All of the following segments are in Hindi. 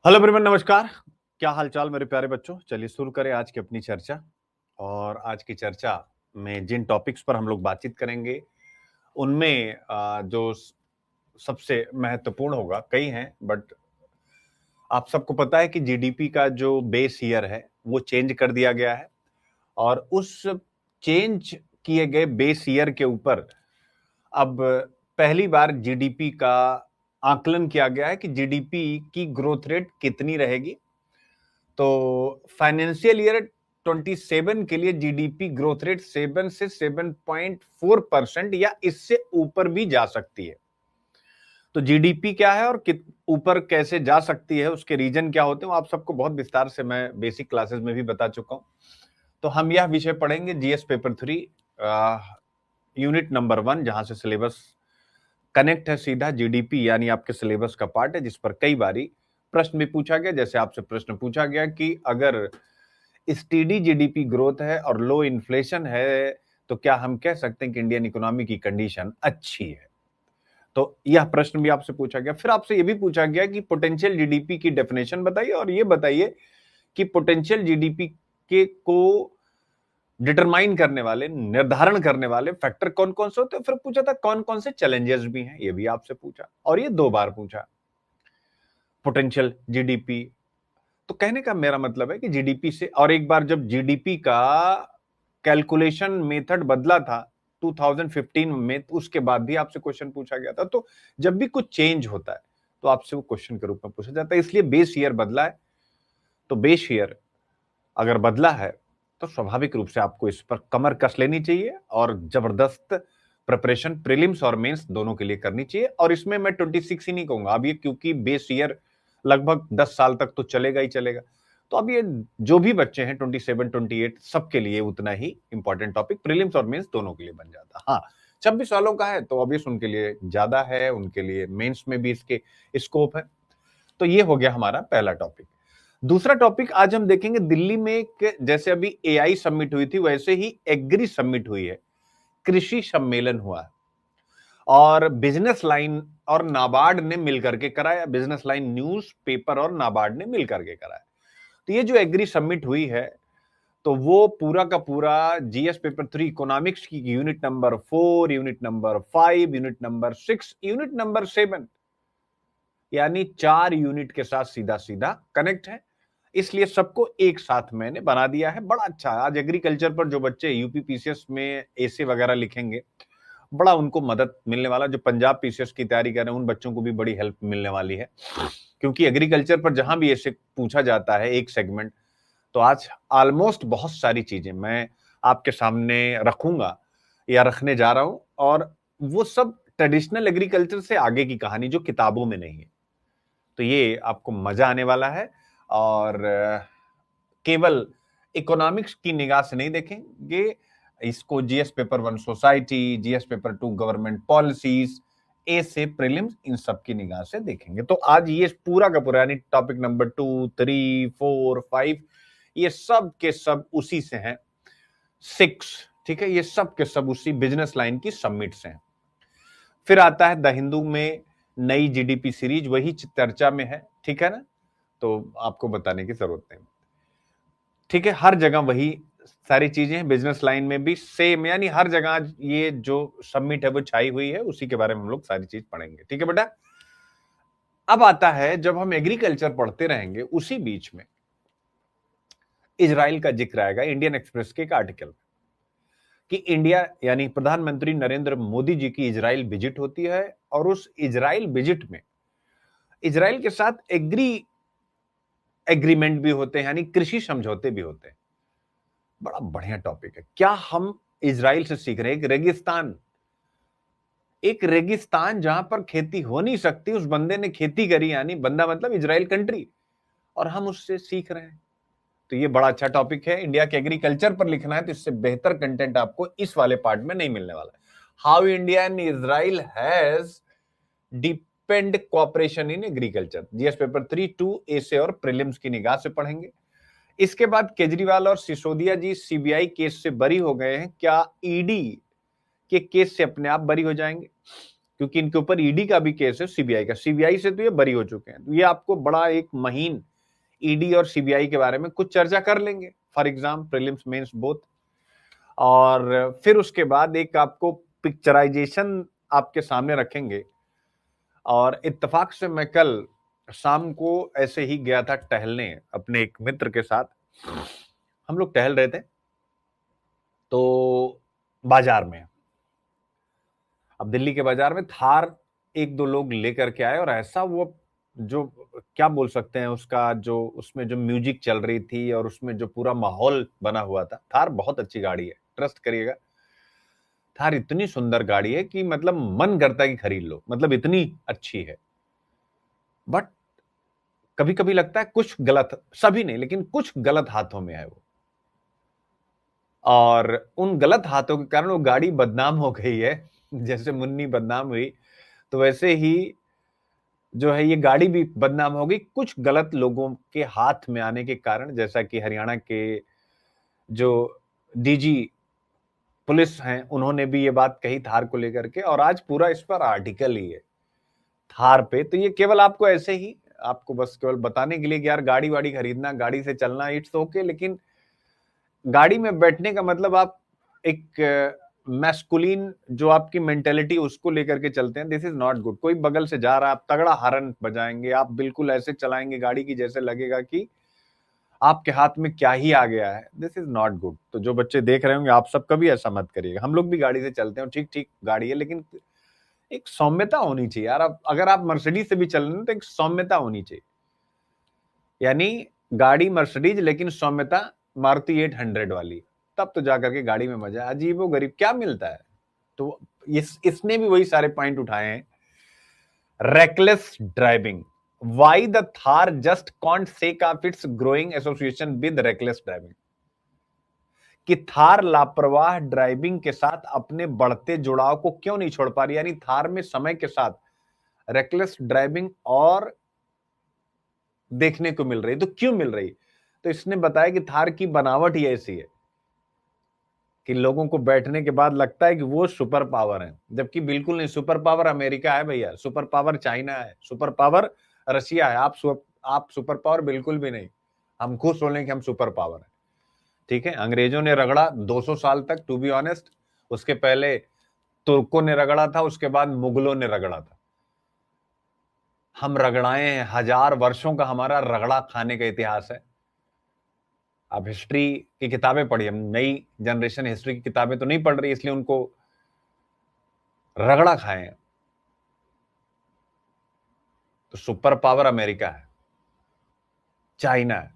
हेलो एवरीवन, नमस्कार। क्या हालचाल मेरे प्यारे बच्चों। चलिए शुरू करें आज की अपनी चर्चा। और आज की चर्चा में जिन टॉपिक्स पर हम लोग बातचीत करेंगे उनमें जो सबसे महत्वपूर्ण होगा, कई हैं, बट आप सबको पता है कि जीडीपी का जो बेस ईयर है वो चेंज कर दिया गया है। और उस चेंज किए गए बेस ईयर के ऊपर अब पहली बार जीडीपी का आकलन किया गया है कि जीडीपी की ग्रोथ रेट कितनी रहेगी। तो फाइनेंशियल ईयर 27 के लिए जीडीपी ग्रोथ रेट 7 से 7.4% या इससे ऊपर भी जा सकती है। तो जीडीपी क्या है और ऊपर कैसे जा सकती है, उसके रीजन क्या होते हैं, वो आप सबको बहुत विस्तार से मैं बेसिक क्लासेस में भी बता चुका हूं। तो हम यह विषय पढ़ेंगे जीएस पेपर 3 यूनिट नंबर 1, जहां से सिलेबस कनेक्ट है सीधा। जीडीपी यानी आपके सिलेबस का पार्ट है, जिस पर कई बारी प्रश्न भी पूछा गया। जैसे आपसे प्रश्न पूछा गया कि अगर स्टीडी जीडीपी ग्रोथ है और लो इन्फ्लेशन है तो क्या हम कह सकते हैं कि इंडियन इकोनॉमी की कंडीशन अच्छी है। तो यह प्रश्न भी आपसे पूछा गया। फिर आपसे यह भी पूछा गया कि पोटेंशियल जीडीपी की डेफिनेशन बताइए और यह बताइए कि पोटेंशियल जीडीपी के को डिटरमाइन करने वाले, निर्धारण करने वाले फैक्टर कौन कौन से होते हैं। फिर पूछा था कौन कौन से चैलेंजेस भी हैं, यह भी आपसे पूछा और ये 2 बार पूछा पोटेंशियल जीडीपी। तो कहने का मेरा मतलब है कि जीडीपी से, और एक बार जब जीडीपी का कैलकुलेशन मेथड बदला था 2015 में, तो उसके बाद भी आपसे क्वेश्चन पूछा गया था। तो जब भी कुछ चेंज होता है तो आपसे वो क्वेश्चन के रूप में पूछा जाता है। इसलिए बेस ईयर बदला है, तो बेस ईयर अगर बदला है तो स्वाभाविक रूप से आपको इस पर कमर कस लेनी चाहिए और जबरदस्त प्रिपरेशन प्रीलिम्स और मेंस दोनों के लिए करनी चाहिए। और इसमें मैं 26 ही नहीं कहूंगा अब ये, क्योंकि बेस ईयर लगभग 10 साल तक तो चलेगा ही चलेगा। तो अब ये जो भी बच्चे हैं 27 28 सबके लिए उतना ही इंपॉर्टेंट टॉपिक प्रीलिम्स और मेंस दोनों के लिए बन जाता। हाँ, 26 सालों का है तो ऑब्वियस उनके लिए ज्यादा है, उनके लिए मेंस में भी इसके स्कोप है। तो ये हो गया हमारा पहला टॉपिक। दूसरा टॉपिक आज हम देखेंगे, दिल्ली में एक, जैसे अभी एआई समिट हुई थी वैसे ही एग्री समिट हुई है, कृषि सम्मेलन हुआ है। और बिजनेस लाइन और नाबार्ड ने मिलकर के कराया, बिजनेस लाइन न्यूज पेपर और नाबार्ड ने मिलकर के कराया। तो ये जो एग्री समिट हुई है तो वो पूरा का पूरा जीएस पेपर 3 इकोनॉमिक्स की unit number 4, unit number 5, unit number 6, unit number 7, यानी 4 यूनिट के साथ सीधा सीधा कनेक्ट है। इसलिए सबको एक साथ मैंने बना दिया है। बड़ा अच्छा, आज एग्रीकल्चर पर जो बच्चे यूपी पीसीएस में एसे वगैरह लिखेंगे, बड़ा उनको मदद मिलने वाला। जो पंजाब पीसीएस की तैयारी कर रहे हैं उन बच्चों को भी बड़ी हेल्प मिलने वाली है, क्योंकि एग्रीकल्चर पर जहां भी ऐसे पूछा जाता है एक सेगमेंट, तो आज ऑलमोस्ट बहुत सारी चीजें मैं आपके सामने रखूंगा या रखने जा रहा हूं। और वो सब ट्रेडिशनल एग्रीकल्चर से आगे की कहानी जो किताबों में नहीं है। तो ये आपको मजा आने वाला है। और केवल इकोनॉमिक्स की निगाह से नहीं देखेंगे इसको, GS paper 1 society, GS paper 2 government policies, ए से प्रीलिम्स, इन सब की निगाह से देखेंगे। तो आज ये पूरा का पूरा यानी टॉपिक नंबर 2, 3, 4, 5, ये सब के सब उसी से हैं। 6, ठीक है, ये सब के सब उसी बिजनेस लाइन की सबमिट से हैं। फिर आता है द हिंदू में नई जीडीपी सीरीज, वही चर्चा में है, ठीक है ना, तो आपको बताने की जरूरत नहीं। ठीक है, हर जगह वही सारी चीजें हैं, बिजनेस लाइन में भी सेम, यानी हर जगह ये जो सबमिट है वो छाई हुई है, उसी के बारे में हम लोग सारी चीज पढ़ेंगे। ठीक है बेटा। अब आता है, जब हम एग्रीकल्चर पढ़ते रहेंगे उसी बीच में इजराइल का जिक्र आएगा इंडियन एक्सप्रेस के एक आर्टिकल, कि इंडिया यानी प्रधानमंत्री नरेंद्र मोदी जी की इजराइल विजिट होती है। और उस इजराइल विजिट में इजराइल के साथ एग्रीमेंट भी होते हैं, यानी कृषि समझौते भी होते हैं। बड़ा बढ़िया टॉपिक है। क्या हम इजराइल से सीख रहे हैं? एक रेगिस्तान जहां पर खेती हो नहीं सकती, उस बंदे ने खेती करी, यानी बंदा मतलब इजराइल कंट्री, और हम उससे सीख रहे हैं। तो ये बड़ा अच्छा टॉपिक है। इंडिया के एग्रीकल्चर पर लिखना है तो इससे बेहतर कंटेंट आपको इस वाले पार्ट में नहीं मिलने वाला। How India and Israel has depend cooperation in agriculture, GS paper 3 2 ऐसे और प्रीलिम्स की निगाह से पढ़ेंगे। इसके बाद केजरीवाल और सिसोदिया जी सीबीआई केस से बरी हो गए हैं, क्या ईडी के केस से अपने आप बरी हो जाएंगे? क्योंकि इनके ऊपर ईडी का भी केस है, सीबीआई का। सीबीआई से तो ये बरी हो चुके हैं। तो ये आपको बड़ा एक महीन ईडी और सीबीआई के बारे में कुछ चर्चा कर लेंगे, for exam, prelims mains both. और फिर उसके बाद एक आपको पिक्चराइजेशन आपके सामने रखेंगे। और इत्तेफाक से मैं कल शाम को ऐसे ही गया था टहलने अपने एक मित्र के साथ। हम लोग टहल रहे थे तो बाजार में, अब दिल्ली के बाजार में थार एक दो लोग लेकर के आए, और ऐसा वो जो क्या बोल सकते हैं उसका, जो उसमें जो म्यूजिक चल रही थी और उसमें जो पूरा माहौल बना हुआ था। थार बहुत अच्छी गाड़ी है, ट्रस्ट करिएगा। थार इतनी सुंदर गाड़ी है कि मतलब मन करता है कि खरीद लो, मतलब इतनी अच्छी है। बट कभी कभी लगता है कुछ गलत, सभी नहीं लेकिन कुछ गलत हाथों में है वो, और उन गलत हाथों के कारण वो गाड़ी बदनाम हो गई है। जैसे मुन्नी बदनाम हुई, तो वैसे ही जो है ये गाड़ी भी बदनाम हो गई कुछ गलत लोगों के हाथ में आने के कारण। जैसा कि हरियाणा के जो डीजी पुलिस हैं, उन्होंने भी ये बात कही थार को लेकर के, और आज पूरा इस पर आर्टिकल ही है थार पे। तो ये केवल आपको ऐसे ही, आपको बस केवल बताने के लिए कि यार गाड़ी वाड़ी खरीदना, गाड़ी से चलना, इट्स ओके, लेकिन गाड़ी में बैठने का मतलब आप एक मैस्कुलिन जो आपकी मेंटेलिटी उसको लेकर के चलते हैं, दिस इज नॉट गुड। कोई बगल से जा रहा है, आप तगड़ा हॉर्न बजाएंगे, आप बिल्कुल ऐसे चलाएंगे गाड़ी की जैसे लगेगा कि आपके हाथ में क्या ही आ गया है, दिस इज नॉट गुड। तो जो बच्चे देख रहे होंगे, आप सब कभी ऐसा मत करिएगा। हम लोग भी गाड़ी से चलते हैं, ठीक ठीक गाड़ी है, लेकिन एक सौम्यता होनी चाहिए यार। अगर आप मर्सिडीज से भी चल रहे हैं तो एक सौम्यता होनी चाहिए, यानी गाड़ी मर्सिडीज लेकिन सौम्यता मारुति 800 वाली, तब तो जाकर के गाड़ी में मजा है। अजीबो गरीब क्या मिलता है। तो इसने भी वही सारे पॉइंट उठाए हैं। Reckless driving, why the Thar just can't sake of its growing association with reckless driving, कि थार लापरवाह ड्राइविंग के साथ अपने बढ़ते जुड़ाव को क्यों नहीं छोड़ पा रही। यानी थार में समय के साथ रेकलेस ड्राइविंग और देखने को मिल रही, तो क्यों मिल रही। तो इसने बताया कि थार की बनावट ही ऐसी है कि लोगों को बैठने के बाद लगता है कि वो सुपर पावर है, जबकि बिल्कुल नहीं। सुपर पावर अमेरिका है भैया, सुपर पावर चाइना है, सुपर पावर रशिया है। आप सुपर पावर बिल्कुल भी नहीं। हम खुश हो लें कि हम सुपर पावर है, ठीक है। अंग्रेजों ने रगड़ा 200 साल तक, टू बी ऑनेस्ट। उसके पहले तुर्कों ने रगड़ा था, उसके बाद मुगलों ने रगड़ा था। हम रगड़ाए हैं, 1000 वर्षों का हमारा रगड़ा खाने का इतिहास है। आप हिस्ट्री की किताबें पढ़िए, हम नई जनरेशन हिस्ट्री की किताबें तो नहीं पढ़ रही, इसलिए उनको रगड़ा खाए हैं। तो सुपर पावर अमेरिका है, चाइना है,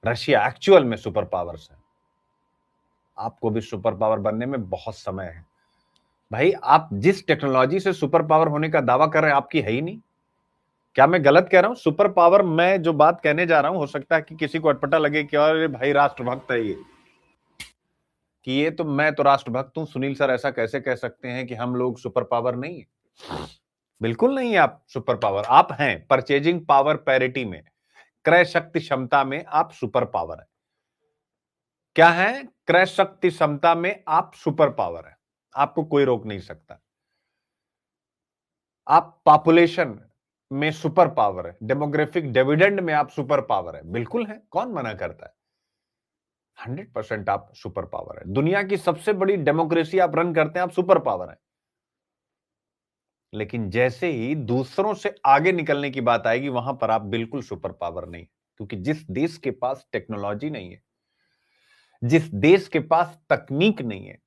रशिया एक्चुअल में सुपर पावर्स है। आपको भी सुपर पावर बनने में बहुत समय है भाई। आप जिस टेक्नोलॉजी से सुपर पावर होने का दावा कर रहे हैं, आपकी है ही नहीं। क्या मैं गलत कह रहा हूं। सुपर पावर, मैं जो बात कहने जा रहा हूं, हो सकता है कि किसी को अटपटा लगे कि अरे भाई राष्ट्रभक्त है ये, कि ये तो मैं तो राष्ट्रभक्त हूं, सुनील सर ऐसा कैसे कह सकते हैं कि हम लोग सुपर पावर नहीं है। बिल्कुल नहीं है आप सुपर पावर। आप हैं परचेजिंग पावर पैरिटी में, क्रय शक्ति क्षमता में आप सुपर पावर है। क्या है, क्रय शक्ति क्षमता में आप सुपर पावर है, आपको कोई रोक नहीं सकता। आप पॉपुलेशन में सुपर पावर है, डेमोग्राफिक डिविडेंड में आप सुपर पावर है, बिल्कुल है, कौन मना करता है। 100% आप सुपर पावर है। दुनिया की सबसे बड़ी डेमोक्रेसी आप रन करते हैं, आप सुपर पावर है। लेकिन जैसे ही दूसरों से आगे निकलने की बात आएगी, वहां पर आप बिल्कुल सुपर पावर नहीं। क्योंकि जिस देश के पास टेक्नोलॉजी नहीं है, जिस देश के पास तकनीक नहीं है,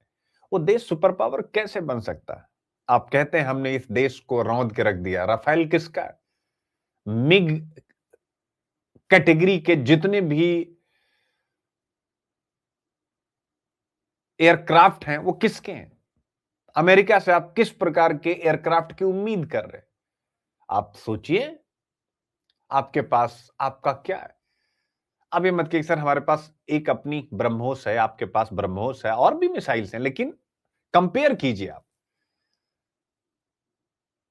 वो देश सुपर पावर कैसे बन सकता है। आप कहते हैं हमने इस देश को रौंद के रख दिया, राफेल किसका है। मिग कैटेगरी के जितने भी एयरक्राफ्ट हैं वो किसके हैं। अमेरिका से आप किस प्रकार के एयरक्राफ्ट की उम्मीद कर रहे हैं। आप सोचिए, आपके पास आपका क्या है। अब ये मत कहिए सर हमारे पास एक अपनी ब्रह्मोस है, आपके पास ब्रह्मोस है, और भी मिसाइल्स हैं, लेकिन कंपेयर कीजिए आप।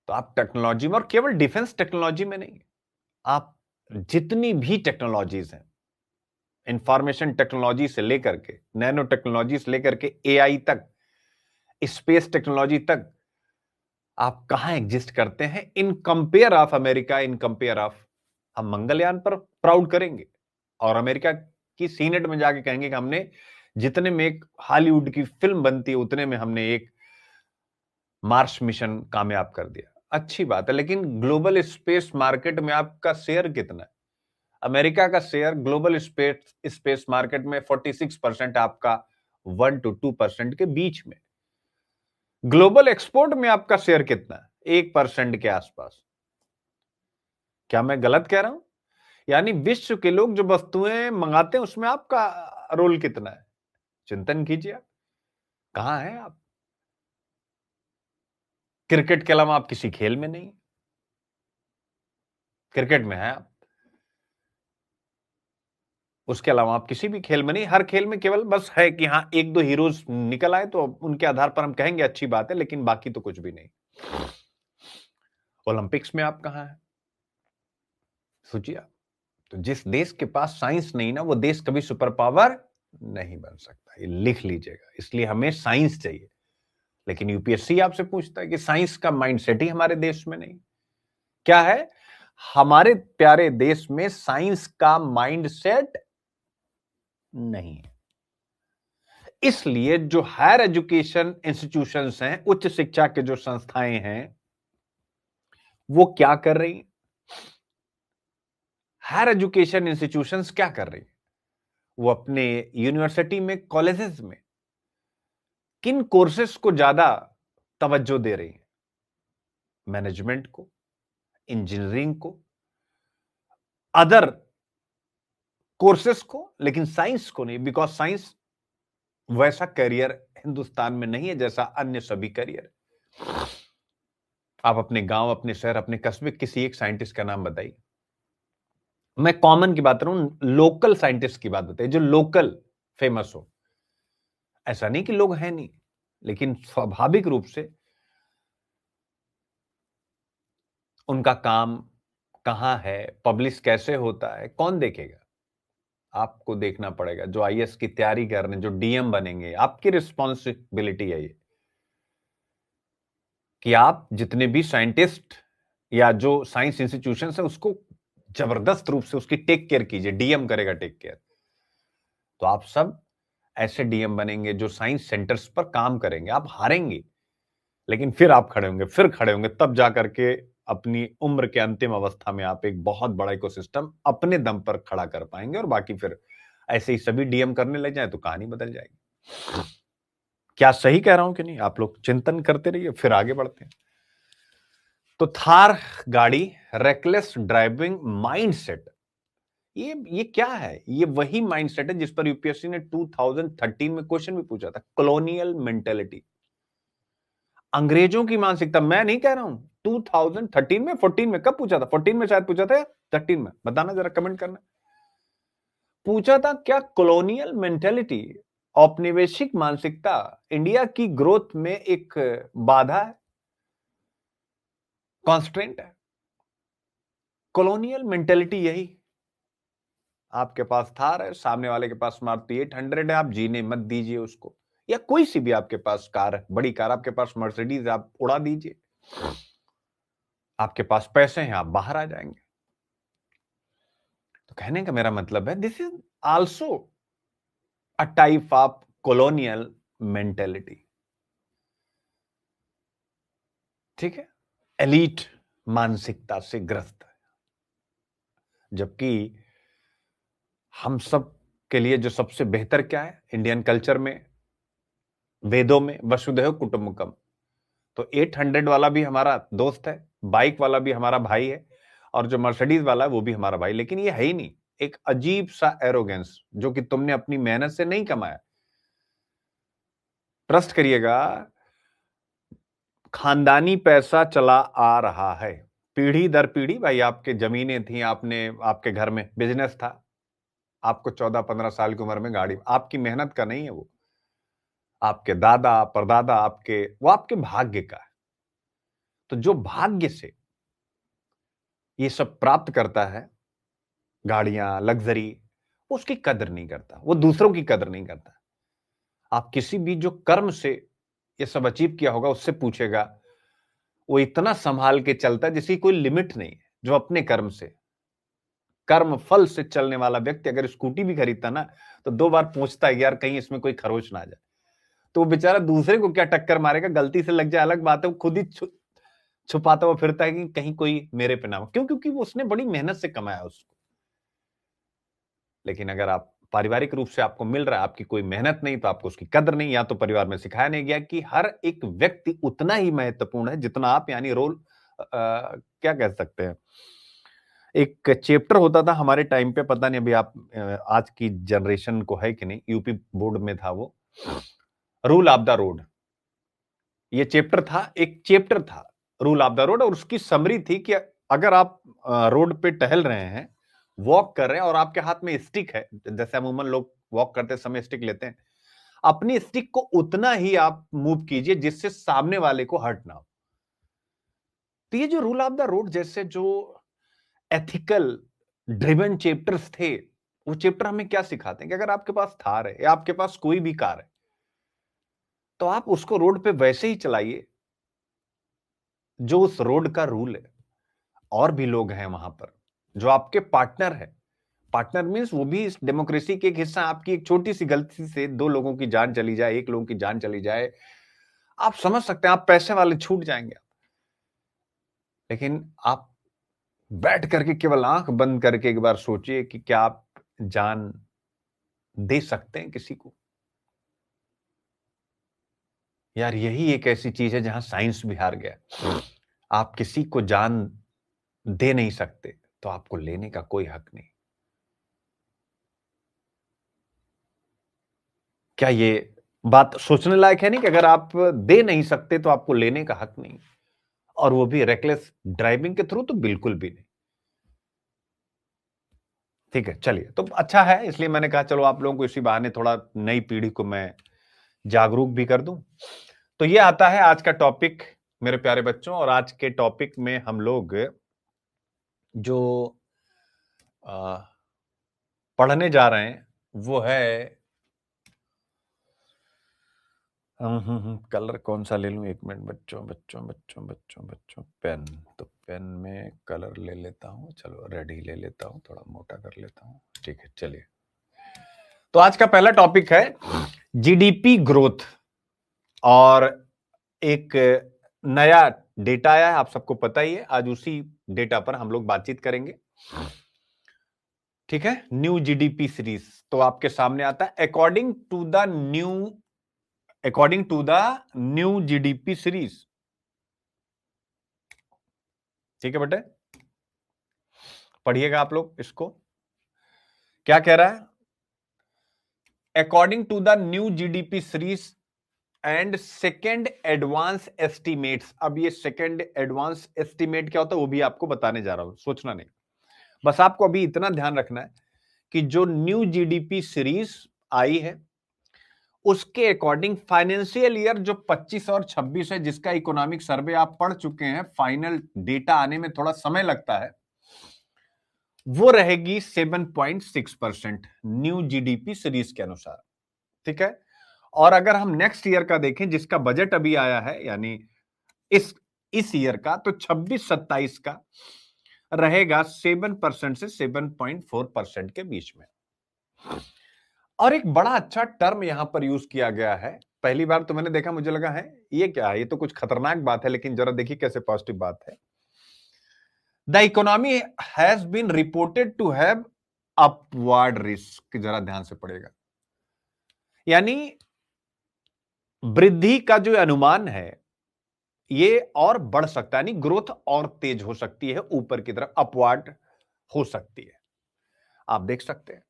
तो आप टेक्नोलॉजी में, और केवल डिफेंस टेक्नोलॉजी में नहीं, आप जितनी भी टेक्नोलॉजीज हैं, इंफॉर्मेशन टेक्नोलॉजी से लेकर के नैनो टेक्नोलॉजी से लेकर के एआई तक, स्पेस टेक्नोलॉजी तक, आप कहां एग्जिस्ट करते हैं in compare of America, in compare of. हम मंगलयान पर प्राउड करेंगे और अमेरिका की सीनेट में जाके कहेंगे कि हमने जितने में एक हॉलीवुड की फिल्म बनती है उतने में हमने एक मार्स मिशन कामयाब कर दिया। अच्छी बात है, लेकिन ग्लोबल स्पेस मार्केट में आपका शेयर कितना है? अमेरिका का share global space space market में 46% आपका 1 to 2% के बीच में। ग्लोबल एक्सपोर्ट में आपका शेयर कितना है? 1% के आसपास। क्या मैं गलत कह रहा हूं? यानी विश्व के लोग जो वस्तुएं मंगाते हैं उसमें आपका रोल कितना है? चिंतन कीजिए आप। कहां हैं आप? क्रिकेट के अलावा आप किसी खेल में नहीं। क्रिकेट में है आप, उसके अलावा आप किसी भी खेल में नहीं। हर खेल में केवल बस है कि हाँ एक दो हीरोज निकल आए तो उनके आधार पर हम कहेंगे अच्छी बात है, लेकिन बाकी तो कुछ भी नहीं। ओलंपिक्स में आप कहां हैं? सोचिए आप। तो जिस देश के पास साइंस नहीं ना, वो देश कभी सुपर पावर नहीं बन सकता। ये लिख लीजिएगा। इसलिए हमें साइंस चाहिए। लेकिन यूपीएससी आपसे पूछता है कि साइंस का माइंडसेट ही हमारे देश में नहीं। क्या है? हमारे प्यारे देश में साइंस का माइंडसेट नहीं है। इसलिए जो हायर एजुकेशन इंस्टीट्यूशंस हैं, उच्च शिक्षा के जो संस्थाएं हैं, वो क्या कर रही हैं? हायर एजुकेशन इंस्टीट्यूशंस क्या कर रही हैं? वो अपने यूनिवर्सिटी में, कॉलेजेस में किन कोर्सेस को ज्यादा तवज्जो दे रही हैं? मैनेजमेंट को, इंजीनियरिंग को, अदर कोर्सेस को, लेकिन साइंस को नहीं। बिकॉज साइंस वैसा करियर हिंदुस्तान में नहीं है जैसा अन्य सभी करियर। आप अपने गांव, अपने शहर, अपने कस्बे किसी एक साइंटिस्ट का नाम बताइए। मैं कॉमन की बात कर रहा हूं, लोकल साइंटिस्ट की बात बताइए जो लोकल फेमस हो। ऐसा नहीं कि लोग हैं नहीं, लेकिन स्वाभाविक रूप से उनका काम कहां है, पब्लिश कैसे होता है, कौन देखेगा? आपको देखना पड़ेगा। जो आईएएस की तैयारी कर रहे हैं, जो डीएम बनेंगे, आपकी रिस्पॉन्सिबिलिटी है ये कि आप जितने भी साइंटिस्ट या जो साइंस इंस्टीट्यूशन है उसको जबरदस्त रूप से उसकी टेक केयर कीजिए। डीएम करेगा टेक केयर। तो आप सब ऐसे डीएम बनेंगे जो साइंस सेंटर्स पर काम करेंगे। आप हारेंगे, लेकिन फिर आप खड़े होंगे, फिर खड़े होंगे, तब जाकर के अपनी उम्र के अंतिम अवस्था में आप एक बहुत बड़ा इकोसिस्टम अपने दम पर खड़ा कर पाएंगे। और बाकी फिर ऐसे ही सभी डीएम करने लग जाए तो कहानी बदल जाएगी। क्या सही कह रहा हूं कि नहीं? आप लोग चिंतन करते रहिए, फिर आगे बढ़ते हैं। तो थार गाड़ी, रेकलेस ड्राइविंग माइंडसेट, ये क्या है? ये वही माइंडसेट है जिस पर यूपीएससी ने 2013 में क्वेश्चन भी पूछा था। कॉलोनियल मेंटेलिटी, अंग्रेजों की मानसिकता। मैं नहीं कह रहा हूं 2013 में, 14 में। कब पूछा था? 14 में शायद पूछा था या 13 में? बताना जरा, कमेंट करना। पूछा था क्या कॉलोनियल मेंटेलिटी, औपनिवेशिक मानसिकता इंडिया की ग्रोथ में एक बाधा है, कॉन्स्ट्रेंट है? कॉलोनियल मेंटेलिटी यही। आपके पास थार है, सामने वाले के पास मारुति 800 है, आप जीने मत दीजिए उसको। या कोई सी भी आपके पास कार है, बड़ी कार, आपके पास मर्सिडीज, आप उड़ा दीजिए। आपके पास पैसे हैं, आप बाहर आ जाएंगे। तो कहने का मेरा मतलब है, this is also a type of colonial mentality. ठीक है? एलीट मानसिकता से ग्रस्त है। जबकि हम सब के लिए जो सबसे बेहतर क्या है इंडियन कल्चर में, वेदों में, वसुधैव कुटुंबकम। तो 800 वाला भी हमारा दोस्त है, बाइक वाला भी हमारा भाई है, और जो मर्सिडीज वाला है वो भी हमारा भाई। लेकिन ये है ही नहीं, एक अजीब सा एरोगेंस जो कि तुमने अपनी मेहनत से नहीं कमाया। ट्रस्ट करिएगा, खानदानी पैसा चला आ रहा है, पीढ़ी दर पीढ़ी। भाई आपके जमीनें थी, आपने, आपके घर में बिजनेस था, आपको 14-15 साल की उम्र में गाड़ी, आपकी मेहनत का नहीं है वो, आपके दादा परदादा, आपके, वो आपके भाग्य का है। तो जो भाग्य से ये सब प्राप्त करता है, गाड़ियां, लग्जरी, उसकी कदर नहीं करता, वो दूसरों की कदर नहीं करता। आप किसी भी जो कर्म से ये सब अचीव किया होगा उससे पूछेगा, वो इतना संभाल के चलता है जिसकी कोई लिमिट नहीं है। जो अपने कर्म से, कर्म फल से चलने वाला व्यक्ति अगर स्कूटी भी खरीदता ना, तो 2 बार पूछता है यार कहीं इसमें कोई खरोच ना आ जाए। तो वो बेचारा दूसरे को क्या टक्कर मारेगा, गलती से लग जाए अलग बात है, वो खुद ही छुपाता हुआ फिरता है कि कहीं कोई मेरे पे ना हो। क्यों? क्योंकि वो उसने बड़ी मेहनत से कमाया उसको। लेकिन अगर आप पारिवारिक रूप से आपको मिल रहा है, आपकी कोई मेहनत नहीं, तो आपको उसकी कदर नहीं, या तो परिवार में सिखाया नहीं गया कि हर एक व्यक्ति उतना ही महत्वपूर्ण है जितना आप, यानी रोल क्या कह सकते हैं, एक चैप्टर होता था हमारे टाइम पे, पता नहीं अभी आप आज की जनरेशन को है कि नहीं, यूपी बोर्ड में था वो, रूल ऑफ द रोड। ये चैप्टर था, एक चैप्टर था रूल ऑफ द रोड, और उसकी समरी थी कि अगर आप रोड पे टहल रहे हैं, वॉक कर रहे हैं, और आपके हाथ में स्टिक है, जैसे अमूमन लोग वॉक करते समय स्टिक लेते हैं, अपनी स्टिक को उतना ही आप मूव कीजिए जिससे सामने वाले को हर्ट ना हो। तो ये जो रूल ऑफ द रोड जैसे जो एथिकल ड्रिवन चैप्टर्स थे, वो चैप्टर हमें क्या सिखाते हैं कि अगर आपके पास थार है या आपके पास कोई भी कार है, तो आप उसको रोड पे वैसे ही चलाइए जो उस रोड का रूल है। और भी लोग हैं वहां पर जो आपके पार्टनर है। पार्टनर मींस वो भी इस डेमोक्रेसी के एक हिस्सा। आपकी एक छोटी सी गलती से 2 लोगों की जान चली जाए, 1 लोगों की जान चली जाए, आप समझ सकते हैं, आप पैसे वाले छूट जाएंगे। लेकिन आप बैठ करके केवल आंख बंद करके एक बार सोचिए कि क्या आप जान दे सकते हैं किसी को? यार यही एक ऐसी चीज है जहां साइंस भी हार गया। आप किसी को जान दे नहीं सकते तो आपको लेने का कोई हक नहीं। क्या ये बात सोचने लायक है नहीं कि अगर आप दे नहीं सकते तो आपको लेने का हक नहीं, और वो भी रेकलेस ड्राइविंग के थ्रू, तो बिल्कुल भी नहीं। ठीक है, चलिए, तो अच्छा है, इसलिए मैंने कहा चलो आप लोगों को इसी बहाने थोड़ा नई पीढ़ी को मैं जागरूक भी कर दूं। तो ये आता है आज का टॉपिक मेरे प्यारे बच्चों, और आज के टॉपिक में हम लोग जो आ, पढ़ने जा रहे हैं वो है कलर कौन सा ले लूं, एक मिनट बच्चों बच्चों बच्चों बच्चों बच्चों, पेन। तो पेन में कलर ले लेता हूं, चलो रेड ही ले लेता हूं, थोड़ा मोटा कर लेता हूं। ठीक है, चलिए। तो आज का पहला टॉपिक है जीडीपी ग्रोथ, और एक नया डेटा आया है, आप सबको पता ही है। आज उसी डेटा पर हम लोग बातचीत करेंगे। ठीक है, न्यू जीडीपी सीरीज तो आपके सामने आता है according to the new GDP series. ठीक है बेटे, पढ़िएगा आप लोग इसको। क्या कह रहा है? According to the new GDP series and second advance estimates. अब ये सेकेंड एडवांस एस्टिमेट क्या होता है वो भी आपको बताने जा रहा हूं, सोचना नहीं। बस आपको अभी इतना ध्यान रखना है कि जो न्यू जीडीपी सीरीज आई है उसके अकॉर्डिंग फाइनेंशियल ईयर जो 25 और 26 है, जिसका इकोनॉमिक सर्वे आप पढ़ चुके हैं, फाइनल डेटा आने में थोड़ा समय लगता है, वो रहेगी 7.6% न्यू जीडीपी सीरीज के अनुसार। ठीक है, और अगर हम नेक्स्ट ईयर का देखें जिसका बजट अभी आया है, यानी इस ईयर का, तो 26-27 का रहेगा 7% से 7.4% के बीच में। और एक बड़ा अच्छा टर्म यहां पर यूज किया गया है, पहली बार तो मैंने देखा, मुझे लगा है ये क्या है, ये तो कुछ खतरनाक बात है, लेकिन जरा देखिए कैसे पॉजिटिव बात है। The economy has been reported to have upward risk. जरा ध्यान से पड़ेगा, यानी वृद्धि का जो अनुमान है ये और बढ़ सकता है, यानी ग्रोथ और तेज हो सकती है, ऊपर की तरफ अपवर्ड हो सकती है, आप देख सकते हैं।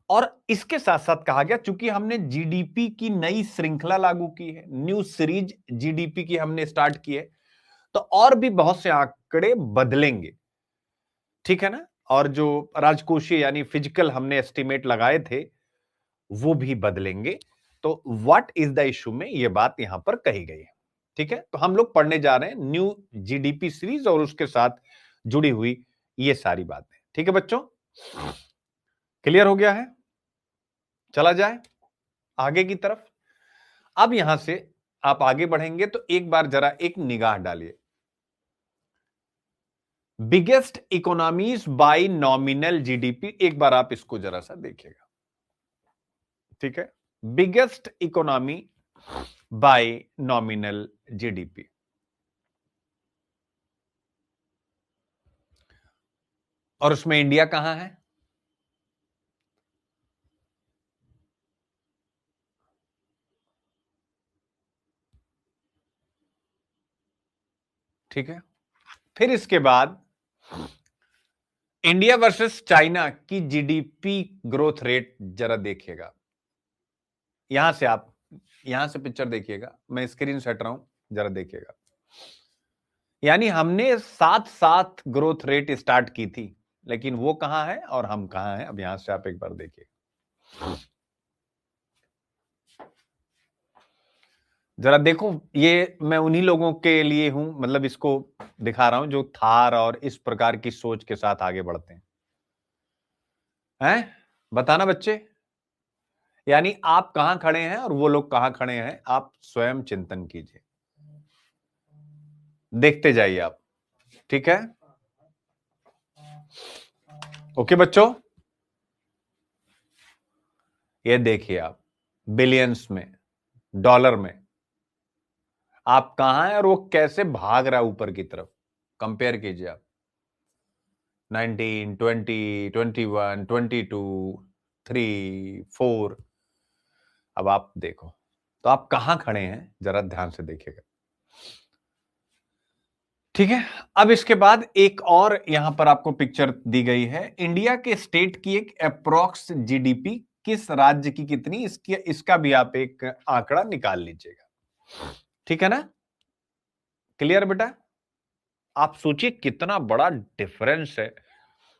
और इसके साथ साथ कहा गया, चूंकि हमने जीडीपी की नई श्रृंखला लागू की है, न्यू सीरीज जीडीपी की हमने स्टार्ट की है, तो और भी बहुत से आंकड़े बदलेंगे। ठीक है ना, और जो राजकोषीय यानी फिजिकल हमने एस्टिमेट लगाए थे वो भी बदलेंगे। तो व्हाट इज द इशू में ये बात यहां पर कही गई है। ठीक है, तो हम लोग पढ़ने जा रहे हैं न्यू जीडीपी सीरीज और उसके साथ जुड़ी हुई ये सारी बातें। ठीक है बच्चों, क्लियर हो गया है? चला जाए आगे की तरफ। अब यहां से आप आगे बढ़ेंगे तो एक बार जरा एक निगाह डालिए। Biggest economies bye nominal GDP, एक बार आप इसको जरा सा देखिएगा। ठीक है, biggest economy bye nominal GDP, और उसमें इंडिया कहां है? ठीक है, फिर इसके बाद इंडिया वर्सेस चाइना की जीडीपी ग्रोथ रेट जरा देखिएगा। यहां से पिक्चर देखिएगा, मैं स्क्रीन सेट रहा हूं, जरा देखिएगा। यानी हमने साथ साथ ग्रोथ रेट स्टार्ट की थी, लेकिन वो कहां है और हम कहां हैं, अब यहां से आप एक बार देखिए। जरा देखो, ये मैं उन्हीं लोगों के लिए हूं, मतलब इसको दिखा रहा हूं जो थार और इस प्रकार की सोच के साथ आगे बढ़ते हैं। बताना बच्चे, यानी आप कहां खड़े हैं और वो लोग कहां खड़े हैं, आप स्वयं चिंतन कीजिए, देखते जाइए आप। ठीक है, ओके बच्चों, ये देखिए आप, बिलियंस में, डॉलर में आप कहां हैं और वो कैसे भाग रहा है ऊपर की तरफ। कंपेयर कीजिए आप, 19, 20, 21, 22, 3, 4। अब आप देखो तो आप कहां खड़े हैं, जरा ध्यान से देखिएगा। ठीक है, अब इसके बाद एक और यहां पर आपको पिक्चर दी गई है, इंडिया के स्टेट की एक अप्रोक्स जीडीपी किस राज्य की कितनी, इसका भी आप एक आंकड़ा निकाल लीजिएगा। ठीक है ना, क्लियर बेटा? आप सोचिए कितना बड़ा डिफरेंस है,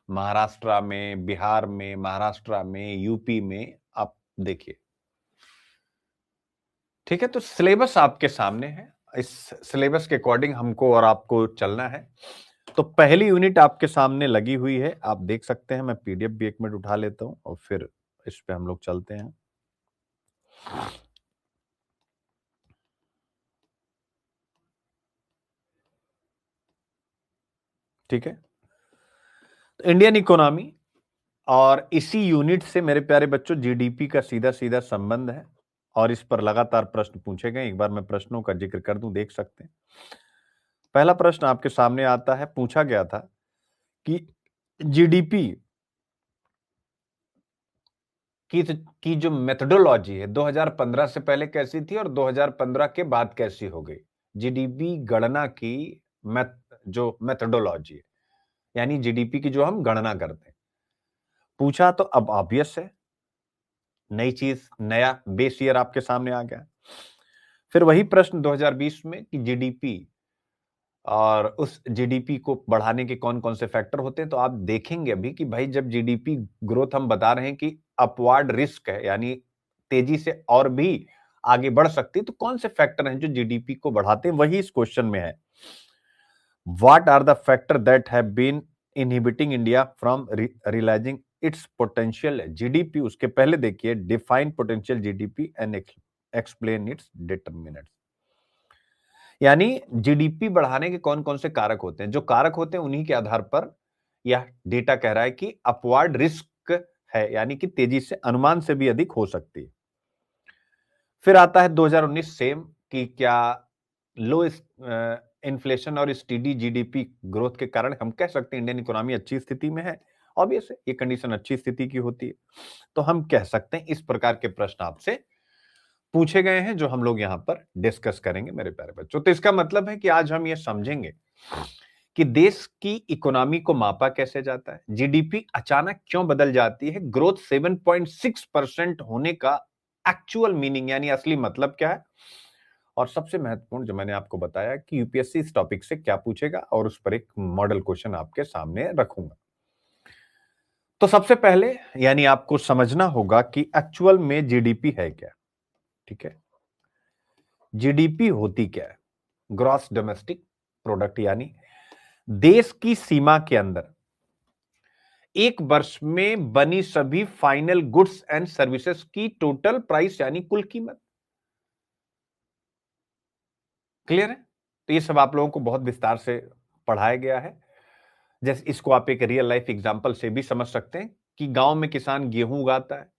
महाराष्ट्र में, बिहार में, महाराष्ट्र में, यूपी में, आप देखिए। ठीक है, तो सिलेबस आपके सामने है, इस सिलेबस के अकॉर्डिंग हमको और आपको चलना है। तो पहली यूनिट आपके सामने लगी हुई है, आप देख सकते हैं। मैं पीडीएफ भी एक मिनट उठा लेता हूं और फिर इस पे हम लोग चलते हैं। ठीक है, तो इंडियन इकोनॉमी और इसी यूनिट से मेरे प्यारे बच्चों जीडीपी का सीधा सीधा संबंध है, और इस पर लगातार प्रश्न पूछे गए। एक बार मैं प्रश्नों का जिक्र कर दूं, देख सकते हैं। पहला प्रश्न आपके सामने आता है, पूछा गया था कि जीडीपी की जो मेथोडोलॉजी है 2015 से पहले कैसी थी और 2015 के बाद कैसी हो गई, जीडीपी गणना की जो मेथोडोलॉजी है, यानी जीडीपी की जो हम गणना करते हैं। पूछा तो अब ऑब्वियस है, नई चीज, नया बेस ईयर आपके सामने आ गया। फिर वही प्रश्न 2020 में कि जीडीपी और उस जीडीपी को बढ़ाने के कौन कौन से फैक्टर होते हैं। तो आप देखेंगे अभी कि भाई जब जीडीपी ग्रोथ हम बता रहे हैं कि अपवार्ड रिस्क है, यानी तेजी से और भी आगे बढ़ सकती है, तो कौन से फैक्टर हैं जो जीडीपी को बढ़ाते हैं, वही इस क्वेश्चन में है। What are the factor that have been inhibiting India from realising its potential GDP. उसके पहले देखिए, define potential GDP and explain its determinants. यानी जीडीपी बढ़ाने के कौन कौन से कारक होते हैं, जो कारक होते हैं उन्हीं के आधार पर यह डेटा कह रहा है कि अपवार्ड रिस्क है, यानी कि तेजी से, अनुमान से भी अधिक हो सकती है। फिर आता है 2019 सेम, कि क्या लो इन्फ्लेशन और स्टीडी जीडीपी ग्रोथ के कारण हम कह सकते हैं इंडियन इकोनॉमी अच्छी स्थिति में है। ऑब्वियस है, ये कंडीशन अच्छी स्थिति की होती है, तो हम कह सकते हैं। इस प्रकार के प्रश्न आपसे पूछे गए हैं जो हम लोग यहां पर डिस्कस करेंगे मेरे प्यारे बच्चों। तो इसका मतलब है कि आज हम ये समझेंगे कि देश की इकोनॉमी को मापा कैसे जाता है, जीडीपी अचानक क्यों बदल जाती है, ग्रोथ 7.6% होने का एक्चुअल मीनिंग यानी असली मतलब क्या है, और सबसे महत्वपूर्ण जो मैंने आपको बताया कि यूपीएससी इस टॉपिक से क्या पूछेगा, और उस पर एक मॉडल क्वेश्चन आपके सामने रखूंगा। तो सबसे पहले यानी आपको समझना होगा कि एक्चुअल में जीडीपी है क्या। ठीक है, जीडीपी होती क्या है? ग्रॉस डोमेस्टिक प्रोडक्ट, यानी देश की सीमा के अंदर एक वर्ष में बनी सभी फाइनल गुड्स एंड सर्विसेज की टोटल प्राइस, यानी कुल कीमत। क्लियर है? तो ये सब आप लोगों को बहुत विस्तार से पढ़ाया गया है। जैसे इसको आप एक रियल लाइफ एग्जांपल से भी समझ सकते हैं कि गांव में किसान गेहूं उगाता है,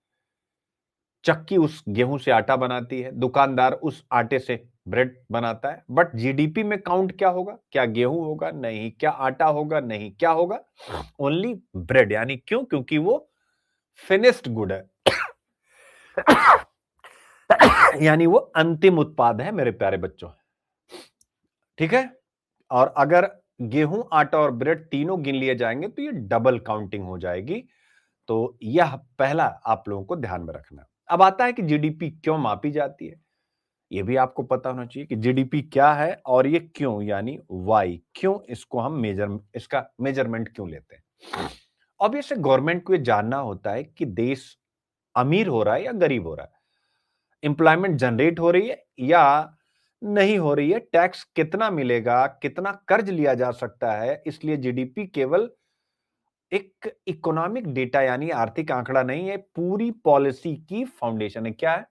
चक्की उस गेहूं से आटा बनाती है, दुकानदार उस आटे से ब्रेड बनाता है, बट जीडीपी में काउंट क्या होगा? क्या गेहूं होगा? नहीं। क्या आटा होगा? नहीं। क्या होगा? Only bread. यानी क्यों? क्योंकि वो फिनिश्ड गुड है, यानी वो अंतिम उत्पाद है मेरे प्यारे बच्चों। ठीक है? और अगर गेहूं, आटा और ब्रेड तीनों गिन लिए जाएंगे तो ये डबल काउंटिंग हो जाएगी। तो यह पहला आप लोगों को ध्यान में रखना। अब आता है कि जीडीपी क्यों मापी जाती है। ये भी आपको पता होना चाहिए कि जीडीपी क्या है और ये क्यों, यानी वाई, क्यों इसको हम इसका मेजरमेंट क्यों लेते हैं। ऑब्वियसली गवर्नमेंट को ये जानना होता है कि देश अमीर हो रहा है या गरीब हो रहा है, एम्प्लॉयमेंट जनरेट हो रही है या नहीं हो रही है, टैक्स कितना मिलेगा, कितना कर्ज लिया जा सकता है। इसलिए जीडीपी केवल एक इकोनॉमिक डेटा यानी आर्थिक आंकड़ा नहीं है, पूरी पॉलिसी की फाउंडेशन है। क्या है?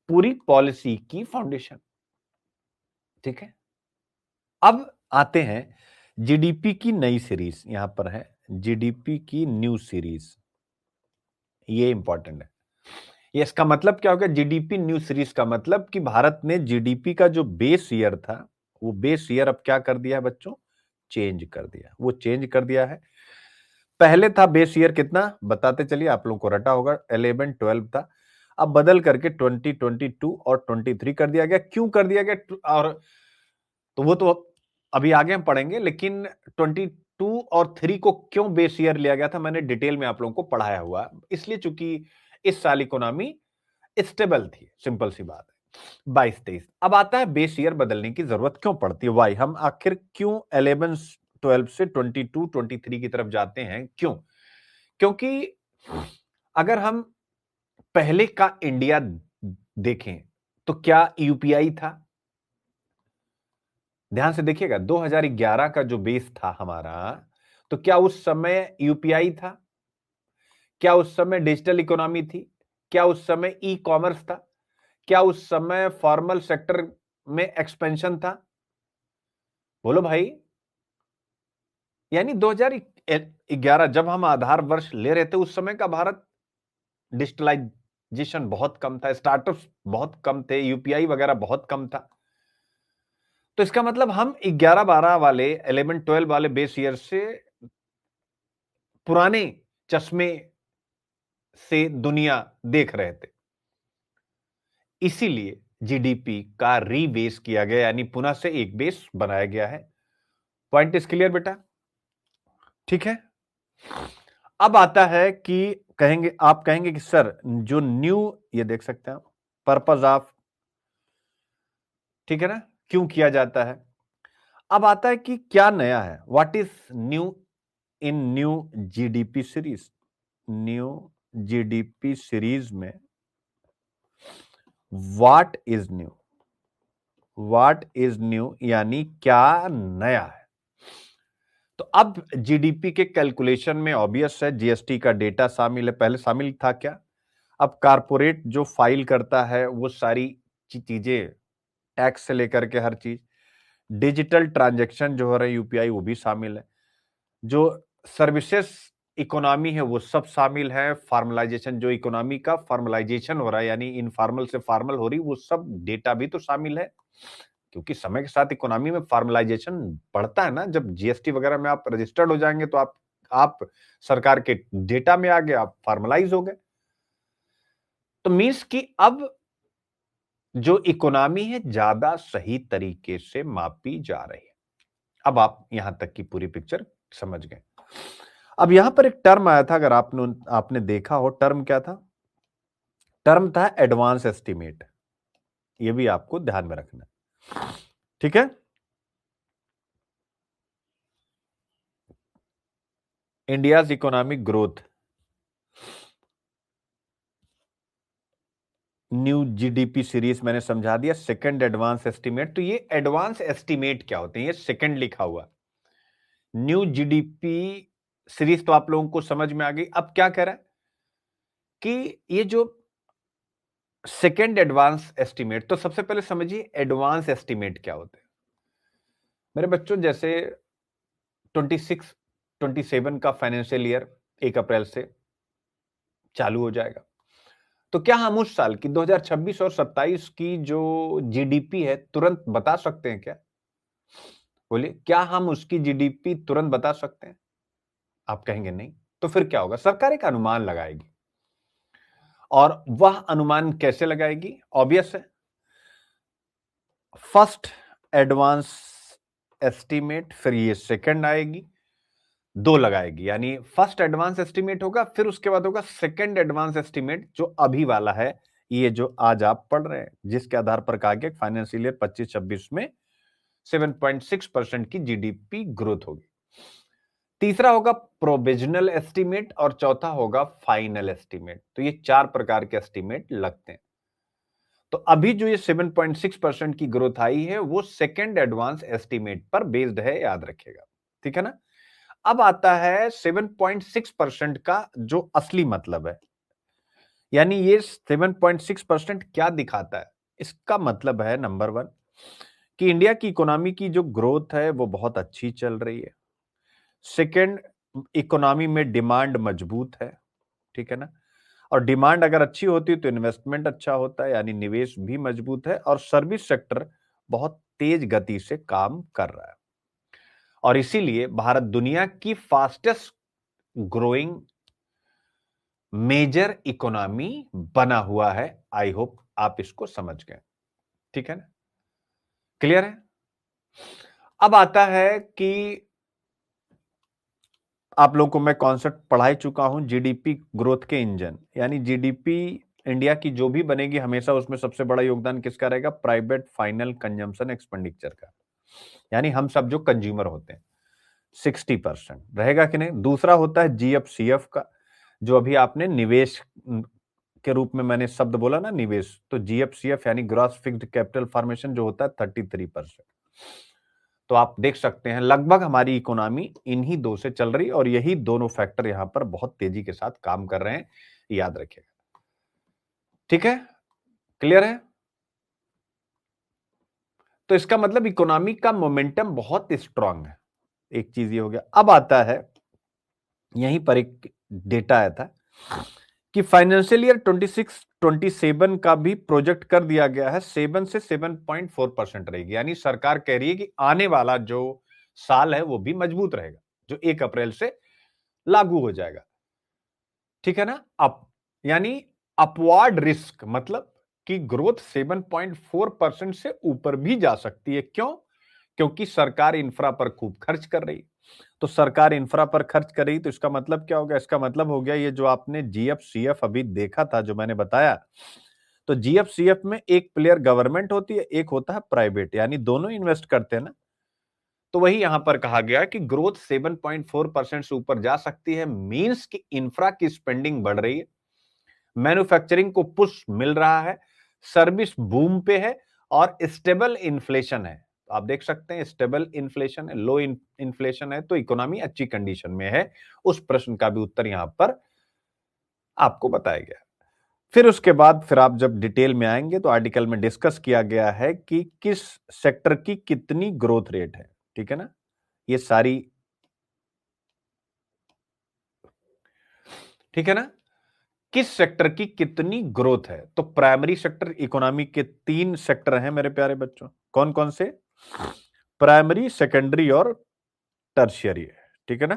पूरी पॉलिसी की फाउंडेशन। ठीक है? अब आते हैं जीडीपी की नई सीरीज, यहां पर है जीडीपी की न्यू सीरीज। ये इंपॉर्टेंट है। ये इसका मतलब क्या हो गया? जीडीपी न्यू सीरीज का मतलब कि भारत ने जीडीपी का जो बेस ईयर था, वो बेस ईयर अब क्या कर दिया है बच्चों? चेंज कर दिया। वो चेंज कर दिया है। पहले था बेस ईयर कितना, बताते चलिए, आप लोगों को रटा होगा, 11 12 था। अब बदल करके 20 22 और 23 कर दिया गया। क्यों कर दिया गया? और तो वो तो अभी आगे हम पढ़ेंगे, लेकिन 22 और 3 को क्यों बेस ईयर लिया गया था, मैंने डिटेल में आप लोगों को पढ़ाया हुआ। इसलिए चूंकि इस साल इकोनॉमी स्टेबल थी, सिंपल सी बात है। 22 23। अब आता है बेस ईयर बदलने की जरूरत क्यों पड़ती है, वाई। हम आखिर क्यों 11 12 से 22 23 की तरफ जाते हैं, क्यों? क्योंकि अगर हम पहले का इंडिया देखें तो क्या यूपीआई था? ध्यान से देखिएगा, 2011 का जो बेस था हमारा, तो क्या उस समय यूपीआई था? क्या उस समय डिजिटल इकोनॉमी थी? क्या उस समय ई कॉमर्स था? क्या उस समय फॉर्मल सेक्टर में एक्सपेंशन था? बोलो भाई। यानी 2011 जब हम आधार वर्ष ले रहे थे, उस समय का भारत डिजिटलाइजेशन बहुत कम था, स्टार्टअप्स बहुत कम थे, यूपीआई वगैरह बहुत कम था। तो इसका मतलब हम 11 12 वाले 11 12 वाले बेस ईयर से पुराने चश्मे से दुनिया देख रहे थे। इसीलिए जीडीपी का रीबेस किया गया, यानी पुनः से एक बेस बनाया गया है। पॉइंट इज क्लियर बेटा? ठीक है? अब आता है कि आप कहेंगे कि सर जो न्यू, ये देख सकते हैं पर्पज ऑफ, ठीक है ना, क्यों किया जाता है। अब आता है कि क्या नया है, what is new in new GDP series. New GDP series में what is new, what is new यानी क्या नया है। तो अब जीडीपी के कैलकुलेशन में ऑब्वियस है जीएसटी का डेटा शामिल है। पहले शामिल था क्या? अब कारपोरेट जो फाइल करता है वो सारी चीजें, टैक्स से लेकर के हर चीज, डिजिटल ट्रांजैक्शन जो हो रहे हैं यूपीआई, वो भी शामिल है। जो सर्विसेज इकोनॉमी है वो सब शामिल है। फॉर्मलाइजेशन, जो इकोनॉमी का फॉर्मलाइजेशन हो रहा है, यानी इनफॉर्मल से फॉर्मल हो रही, वो सब डेटा भी तो शामिल है। क्योंकि समय के साथ इकोनॉमी में फॉर्मलाइजेशन बढ़ता है ना। जब जीएसटी वगैरह में आप रजिस्टर्ड हो जाएंगे तो आप सरकार के डेटा में आ गए, आप फॉर्मलाइज हो गए। तो मीन्स कि अब जो इकोनॉमी है ज्यादा सही तरीके से मापी जा रही है। अब आप यहां तक की पूरी पिक्चर समझ गए। अब यहां पर एक टर्म आया था, अगर आपने देखा हो, टर्म क्या था? टर्म था एडवांस एस्टिमेट। ये भी आपको ध्यान में रखना है। ठीक है? India's economic growth, new GDP series मैंने समझा दिया। Second advance estimate. तो ये एडवांस एस्टिमेट क्या होते हैं? ये सेकंड लिखा हुआ। न्यू जीडीपी सीरीज तो आप लोगों को समझ में आ गई। अब क्या कह रहा है कि ये जो सेकेंड एडवांस एस्टिमेट। तो सबसे पहले समझिए एडवांस एस्टिमेट क्या होते हैं। मेरे बच्चों, जैसे 26 27 का फाइनेंशियल ईयर 1 अप्रैल से चालू हो जाएगा, तो क्या हम उस साल की 2026 और 27 की जो जीडीपी है तुरंत बता सकते हैं क्या? बोलिए, क्या हम उसकी जीडीपी तुरंत बता सकते हैं? आप कहेंगे नहीं। तो फिर क्या होगा? सरकार एक अनुमान लगाएगी। और वह अनुमान कैसे लगाएगी? ऑब्वियस है, फर्स्ट एडवांस एस्टीमेट, फिर ये सेकंड आएगी, दो लगाएगी। यानी फर्स्ट एडवांस एस्टीमेट होगा, फिर उसके बाद होगा सेकंड एडवांस एस्टीमेट, जो अभी वाला है, ये जो आज आप पढ़ रहे हैं, जिसके आधार पर कहा गया फाइनेंशियल ईयर 25-26 में 7.6% की जीडीपी ग्रोथ होगी। तीसरा होगा प्रोविजनल एस्टीमेट और चौथा होगा फाइनल एस्टीमेट। तो ये 4 प्रकार के एस्टीमेट लगते हैं। तो अभी जो ये 7.6% की ग्रोथ आई है, वो सेकंड एडवांस एस्टीमेट पर बेस्ड है, याद रखिएगा। ठीक है ना? अब आता है 7.6% का जो असली मतलब है। यानी ये 7.6% क्या दिखाता है? इसका मतलब है, नंबर 1, कि इंडिया की इकोनॉमी की जो ग्रोथ है वो बहुत अच्छी चल रही है। सेकंड, इकोनॉमी में डिमांड मजबूत है। ठीक है ना? और डिमांड अगर अच्छी होती है तो इन्वेस्टमेंट अच्छा होता है, यानी निवेश भी मजबूत है, और सर्विस सेक्टर बहुत तेज गति से काम कर रहा है। और इसीलिए भारत दुनिया की फास्टेस्ट ग्रोइंग मेजर इकोनॉमी बना हुआ है। आई होप आप इसको समझ गए। ठीक है ना? क्लियर है? अब आता है कि आप लोगों को मैं कॉन्सेप्ट पढ़ा ही चुका हूं, जीडीपी ग्रोथ के इंजन। यानी जीडीपी इंडिया की जो भी बनेगी, हमेशा उसमें सबसे बड़ा योगदान किसका रहेगा? प्राइवेट फाइनल कंजम्पशन एक्सपेंडिचर का। यानी हम सब जो कंज्यूमर होते हैं, 60% रहेगा कि नहीं? दूसरा होता है जीएफसीएफ का, जो अभी आपने निवेश के रूप में मैंने शब्द बोला ना, निवेश, तो जीएफसीएफ यानी ग्रॉस फिक्स्ड कैपिटल फॉर्मेशन जो होता है 33%। तो आप देख सकते हैं लगभग हमारी इकोनॉमी इन्हीं दो से चल रही है, और यही दोनों फैक्टर यहां पर बहुत तेजी के साथ काम कर रहे हैं, याद रखिएगा। ठीक है? क्लियर है? तो इसका मतलब इकोनॉमी का मोमेंटम बहुत स्ट्रांग है। एक चीज ये हो गया। अब आता है, यहीं पर एक डेटा आया था कि फाइनेंशियल ईयर 26-27 का भी प्रोजेक्ट कर दिया गया है 7 से 7.4% रहेगी। यानी सरकार कह रही है कि आने वाला जो साल है वो भी मजबूत रहेगा, जो 1 अप्रैल से लागू हो जाएगा। ठीक है ना? अप यानी अपवार्ड रिस्क, मतलब कि ग्रोथ 7.4% से ऊपर भी जा सकती है। क्यों? क्योंकि सरकार इंफ्रा पर खूब खर्च कर रही है। तो सरकार इंफ्रा पर खर्च कर रही, तो इसका मतलब क्या होगा? इसका मतलब हो गया, ये जो आपने जीएफसीएफ अभी देखा था, जो मैंने बताया, तो जीएफसीएफ में एक प्लेयर गवर्नमेंट होती है, एक होता है प्राइवेट, यानी दोनों इन्वेस्ट करते हैं ना। तो वही यहां पर कहा गया कि ग्रोथ 7.4% से ऊपर जा सकती है, मींस कि इंफ्रा की स्पेंडिंग बढ़ रही है, मैन्युफैक्चरिंग को पुश मिल रहा है, सर्विस बूम पे है, और स्टेबल इन्फ्लेशन है। तो आप देख सकते हैं स्टेबल इन्फ्लेशन है, लो इन्फ्लेशन है, तो इकोनॉमी अच्छी कंडीशन में है। उस प्रश्न का भी उत्तर यहां पर आपको बताया गया। फिर उसके बाद फिर आप जब डिटेल में आएंगे तो आर्टिकल में डिस्कस किया गया है कि किस सेक्टर की कितनी ग्रोथ रेट है। ठीक है ना? ये सारी, ठीक है ना, किस सेक्टर की कितनी ग्रोथ है। तो प्राइमरी सेक्टर, इकोनॉमी के 3 सेक्टर हैं मेरे प्यारे बच्चों। कौन कौन से? प्राइमरी, सेकेंडरी और टर्शियरी। ठीक है ना?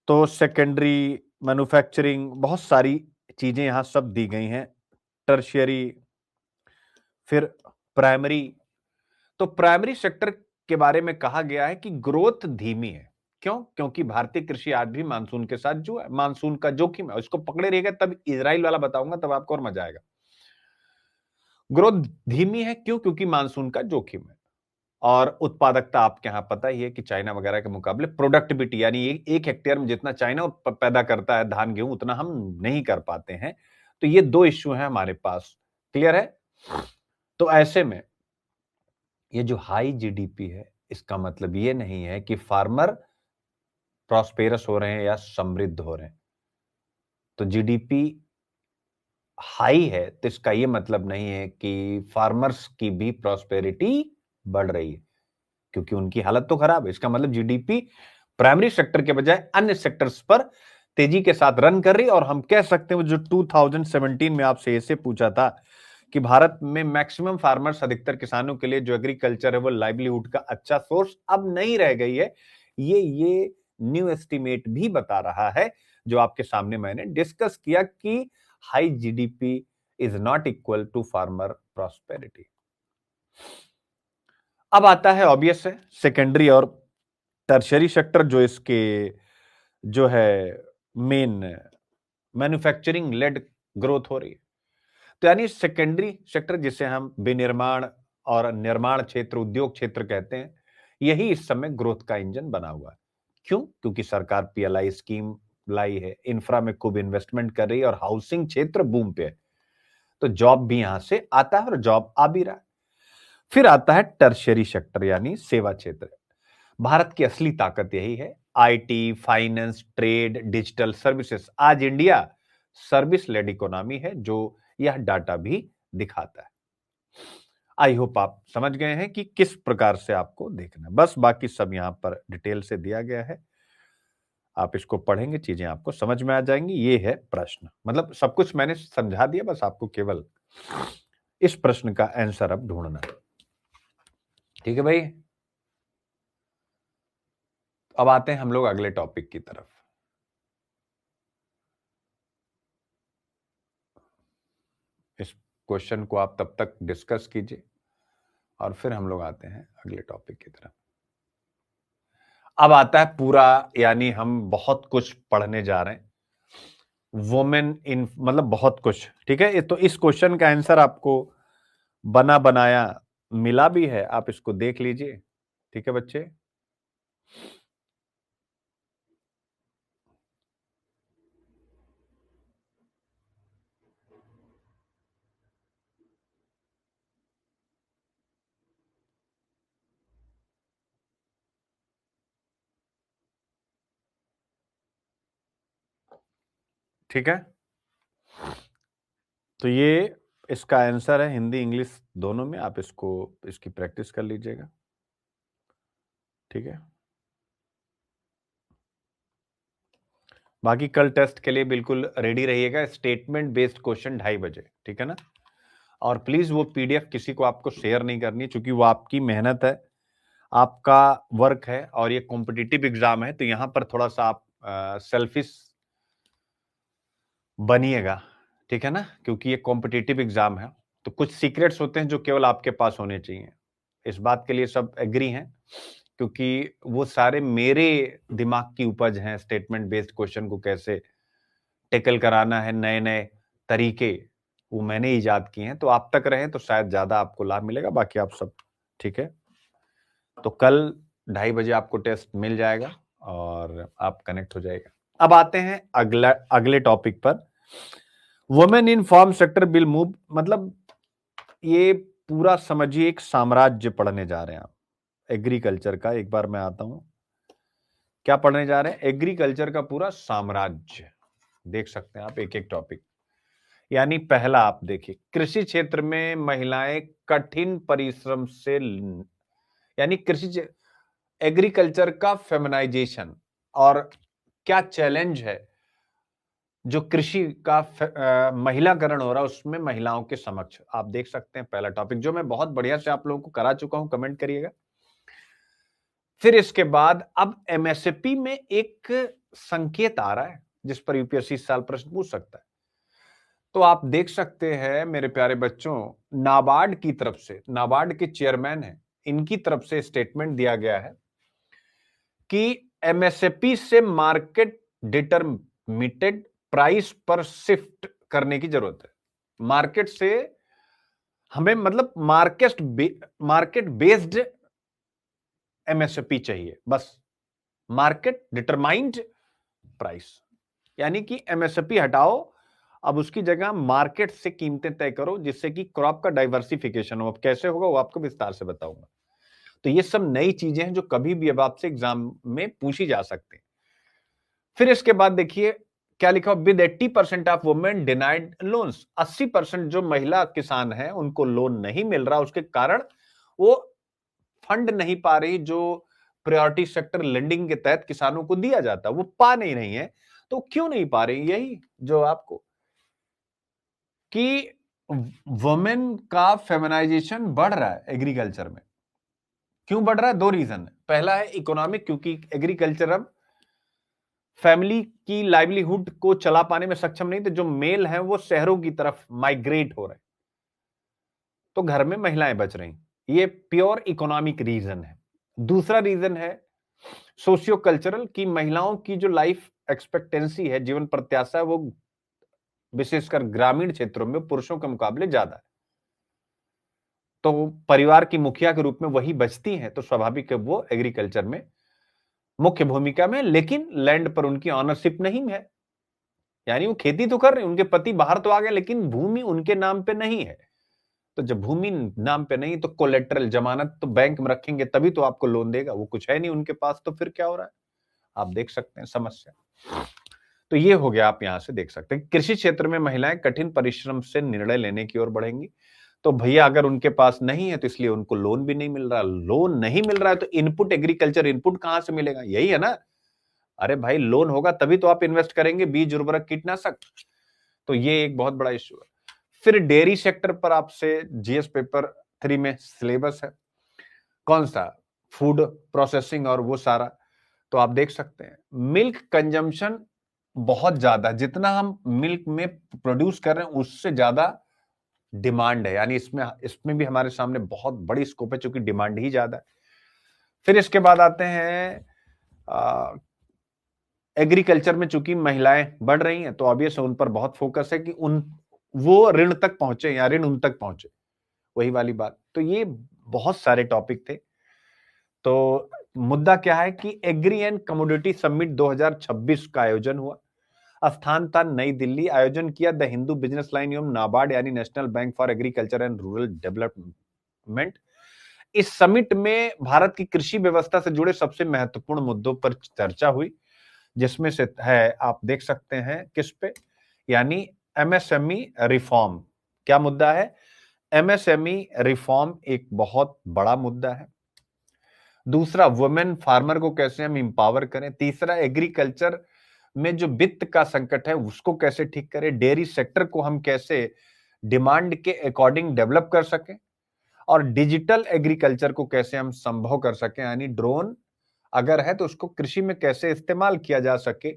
तो सेकेंडरी, मैन्युफैक्चरिंग, बहुत सारी चीजें यहां सब दी गई हैं। टर्शियरी, फिर प्राइमरी। तो प्राइमरी सेक्टर के बारे में कहा गया है कि ग्रोथ धीमी है। क्यों? क्योंकि भारतीय कृषि आज भी मानसून के साथ जो है, मानसून का जोखिम है, इसको पकड़े रहेगा। तब इजराइल वाला बताऊंगा, तब आपको और मजा आएगा। ग्रोथ धीमी है क्यों? क्योंकि मानसून का जोखिम है। और उत्पादकता आपके यहां पता ही है कि चाइना वगैरह के मुकाबले प्रोडक्टिविटी, यानी एक हेक्टेयर में जितना चाइना पैदा करता है धान गेहूं, उतना हम नहीं कर पाते हैं। तो ये 2 इश्यू हैं हमारे पास। क्लियर है? तो ऐसे में ये जो हाई जीडीपी है, इसका मतलब ये नहीं है कि फार्मर प्रॉस्पेरस हो रहे हैं या समृद्ध हो रहे हैं। तो जीडीपी हाई है तो इसका ये मतलब नहीं है कि फार्मर्स की भी प्रॉस्पेरिटी बढ़ रही है, क्योंकि उनकी हालत तो खराब है। इसका मतलब जीडीपी प्राइमरी सेक्टर के बजाय अन्य सेक्टर्स पर तेजी के साथ रन कर रही है। और हम कह सकते हैं, जो 2017 में आपसे ऐसे पूछा था कि भारत में मैक्सिमम फार्मर्स, अधिकतर किसानों के लिए जो एग्रीकल्चर है वो लाइवलीहुड का अच्छा सोर्स अब नहीं रह गई है, ये न्यू एस्टिमेट भी बता रहा है, जो आपके सामने मैंने डिस्कस किया कि high GDP is not equal to farmer prosperity. अब आता है, ऑब्वियस है, सेकेंडरी और टर्शियरी सेक्टर, जो इसके जो है मेन मैन्युफैक्चरिंग लेड ग्रोथ हो रही है। तो यानी सेकेंडरी सेक्टर, जिसे हम विनिर्माण और निर्माण क्षेत्र, उद्योग क्षेत्र कहते हैं, यही इस समय ग्रोथ का इंजन बना हुआ है। क्यों? क्योंकि सरकार पीएलआई स्कीम लाई है, इंफ्रा में खूब इन्वेस्टमेंट कर रही है और हाउसिंग क्षेत्र बूम पे है, तो जॉब भी यहां से आता है और जॉब आ भी रहा है। फिर आता है टर्शियरी सेक्टर यानी सेवा क्षेत्र। भारत की असली ताकत यही है, IT, finance, trade, digital services. आज इंडिया सर्विस लेड इकोनॉमी है, जो यह डाटा भी दिखाता है। आई होप आप समझ गए हैं कि किस प्रकार से आपको देखना है। बस बाकी सब यहां पर डिटेल से दिया गया है, आप इसको पढ़ेंगे, चीजें आपको समझ में आ जाएंगी। ये है प्रश्न, मतलब सब कुछ मैंने समझा दिया, बस आपको केवल इस प्रश्न का आंसर अब ढूंढना है। ठीक है भाई, अब आते हैं हम लोग अगले टॉपिक की तरफ। इस क्वेश्चन को आप तब तक डिस्कस कीजिए और फिर हम लोग आते हैं अगले टॉपिक की तरफ। अब आता है पूरा, यानी हम बहुत कुछ पढ़ने जा रहे हैं, वुमेन इन, मतलब बहुत कुछ। ठीक है, तो इस क्वेश्चन का आंसर आपको बना बनाया मिला भी है, आप इसको देख लीजिए। ठीक है बच्चे, ठीक है। तो ये इसका आंसर है, हिंदी इंग्लिश दोनों में, आप इसको इसकी प्रैक्टिस कर लीजिएगा। ठीक है, बाकी कल टेस्ट के लिए बिल्कुल रेडी रहिएगा, स्टेटमेंट बेस्ड क्वेश्चन 2:30 बजे, ठीक है ना। और प्लीज वो पीडीएफ किसी को आपको शेयर नहीं करनी, क्योंकि वो आपकी मेहनत है, आपका वर्क है, और ये कॉम्पिटिटिव एग्जाम है, तो यहां पर थोड़ा सा आप सेल्फिश बनिएगा, ठीक है ना, क्योंकि ये कॉम्पिटिटिव एग्जाम है। तो कुछ सीक्रेट्स होते हैं जो केवल आपके पास होने चाहिए, इस बात के लिए सब एग्री हैं, क्योंकि वो सारे मेरे दिमाग की उपज हैं। स्टेटमेंट बेस्ड क्वेश्चन को कैसे टेकल कराना है, नए नए तरीके, वो मैंने इजाद किए हैं। तो आप तक रहें तो शायद ज्यादा आपको लाभ मिलेगा, बाकी आप सब ठीक है। तो कल 2:30 बजे आपको टेस्ट मिल जाएगा और आप कनेक्ट हो जाएगा। अब आते हैं अगले टॉपिक पर, women in farm sector will move, मतलब ये पूरा समझिए एक साम्राज्य पढ़ने जा रहे हैं आप एग्रीकल्चर का। एक बार मैं आता हूं, क्या पढ़ने जा रहे हैं, एग्रीकल्चर का पूरा साम्राज्य। देख सकते हैं आप एक एक टॉपिक। यानी पहला आप देखिए, कृषि क्षेत्र में महिलाएं कठिन परिश्रम से, यानी एग्रीकल्चर का फेमिनाइजेशन, और क्या चैलेंज है जो कृषि का महिलाकरण हो रहा है उसमें महिलाओं के समक्ष, आप देख सकते हैं पहला टॉपिक, जो मैं बहुत बढ़िया से आप लोगों को करा चुका हूं, कमेंट करिएगा। फिर इसके बाद अब एमएसपी में एक संकेत आ रहा है जिस पर यूपीएससी इस साल प्रश्न पूछ सकता है। तो आप देख सकते हैं मेरे प्यारे बच्चों, नाबार्ड की तरफ से, नाबार्ड के चेयरमैन हैं, इनकी तरफ से स्टेटमेंट दिया गया है कि एमएसपी से मार्केट डिटरमिनेटेड प्राइस पर शिफ्ट करने की जरूरत है। मार्केट से हमें, मतलब मार्केट बेस्ड एमएसपी चाहिए, बस, मार्केट डिटरमाइंड प्राइस, यानी कि एमएसपी हटाओ, अब उसकी जगह मार्केट से कीमतें तय करो, जिससे कि क्रॉप का डाइवर्सिफिकेशन हो। अब कैसे होगा वो आपको विस्तार से बताऊंगा। तो ये सब नई चीजें हैं जो कभी भी अब आपसे एग्जाम में पूछी जा सकती हैं। फिर इसके बाद देखिए क्या लिखा, with 80% of women denied loans. 80% जो महिला किसान है उनको लोन नहीं मिल रहा, उसके कारण वो फंड नहीं पा रही जो प्रायोरिटी सेक्टर लेंडिंग के तहत किसानों को दिया जाता, वो पा नहीं रही है। तो क्यों नहीं पा रही, यही जो आपको कि वुमेन का फेमिनाइजेशन बढ़ रहा है एग्रीकल्चर में। क्यों बढ़ रहा है, दो रीजन है। पहला है इकोनॉमिक, क्योंकि एग्रीकल्चर अब फैमिली की लाइवलीहुड को चला पाने में सक्षम नहीं थे, जो मेल हैं वो शहरों की तरफ माइग्रेट हो रहे हैं, तो घर में महिलाएं बच रही। ये प्योर इकोनॉमिक रीजन है। दूसरा रीजन है सोशियो कल्चरल, की महिलाओं की जो लाइफ एक्सपेक्टेंसी है, जीवन प्रत्याशा है, वो विशेषकर ग्रामीण क्षेत्रों में पुरुषों के मुकाबले ज्यादा है। तो परिवार की मुखिया के रूप में वही बचती हैं, तो स्वाभाविक है वो एग्रीकल्चर में मुख्य भूमिका में, लेकिन लैंड पर उनकी ऑनरशिप नहीं है। यानी वो खेती तो कर रहे हैं, उनके पति बाहर तो आ गए, लेकिन भूमि उनके नाम पे नहीं है। तो जब भूमि नाम पे नहीं, तो कोलेटरल जमानत तो बैंक में रखेंगे तभी तो आपको लोन देगा, वो कुछ है नहीं उनके पास, तो फिर क्या हो रहा है आप देख सकते हैं समस्या। तो ये हो गया, आप यहां से देख सकते हैं कृषि क्षेत्र में महिलाएं कठिन परिश्रम से निर्णय लेने की ओर बढ़ेंगी। तो भैया अगर उनके पास नहीं है तो इसलिए उनको लोन भी नहीं मिल रहा। लोन नहीं मिल रहा है तो इनपुट, एग्रीकल्चर इनपुट कहां से मिलेगा, यही है ना। अरे भाई लोन होगा तभी तो आप इन्वेस्ट करेंगे, बीज उर्वरक कीटनाशक। तो ये एक बहुत बड़ा इश्यू है। फिर डेयरी सेक्टर पर आपसे जीएस पेपर 3 में सिलेबस है, कौन सा, फूड प्रोसेसिंग और वो सारा। तो आप देख सकते हैं मिल्क कंजम्पशन बहुत ज्यादा, जितना हम मिल्क में प्रोड्यूस कर रहे हैं उससे ज्यादा डिमांड है। यानी इसमें इसमें भी हमारे सामने बहुत बड़ी स्कोप है, क्योंकि डिमांड ही ज्यादा है। फिर इसके बाद आते हैं एग्रीकल्चर में चूंकि महिलाएं बढ़ रही हैं, तो ऑब्वियस उन पर बहुत फोकस है कि उन वो ऋण तक पहुंचे या ऋण उन तक पहुंचे, वही वाली बात। तो ये बहुत सारे टॉपिक थे। तो मुद्दा क्या है कि एग्री एंड कमोडिटी समिट 2026 का आयोजन हुआ। स्थान था नई दिल्ली। आयोजन किया द हिंदू बिजनेस लाइन एवं नाबार्ड यानी national bank for agriculture and rural development. इस समिट में भारत की कृषि व्यवस्था से जुड़े सबसे महत्वपूर्ण मुद्दों पर चर्चा हुई, जिसमें से है आप देख सकते हैं किस पे, यानी एमएसएमई रिफॉर्म। क्या मुद्दा है, एमएसएमई रिफॉर्म एक बहुत बड़ा मुद्दा है। दूसरा, वुमेन फार्मर को कैसे हम इंपावर करें। तीसरा, एग्रीकल्चर में जो वित्त का संकट है उसको कैसे ठीक करें। डेयरी सेक्टर को हम कैसे डिमांड के अकॉर्डिंग डेवलप कर सकें, और डिजिटल एग्रीकल्चर को कैसे हम संभव कर सकें, यानी ड्रोन अगर है तो उसको कृषि में कैसे इस्तेमाल किया जा सके।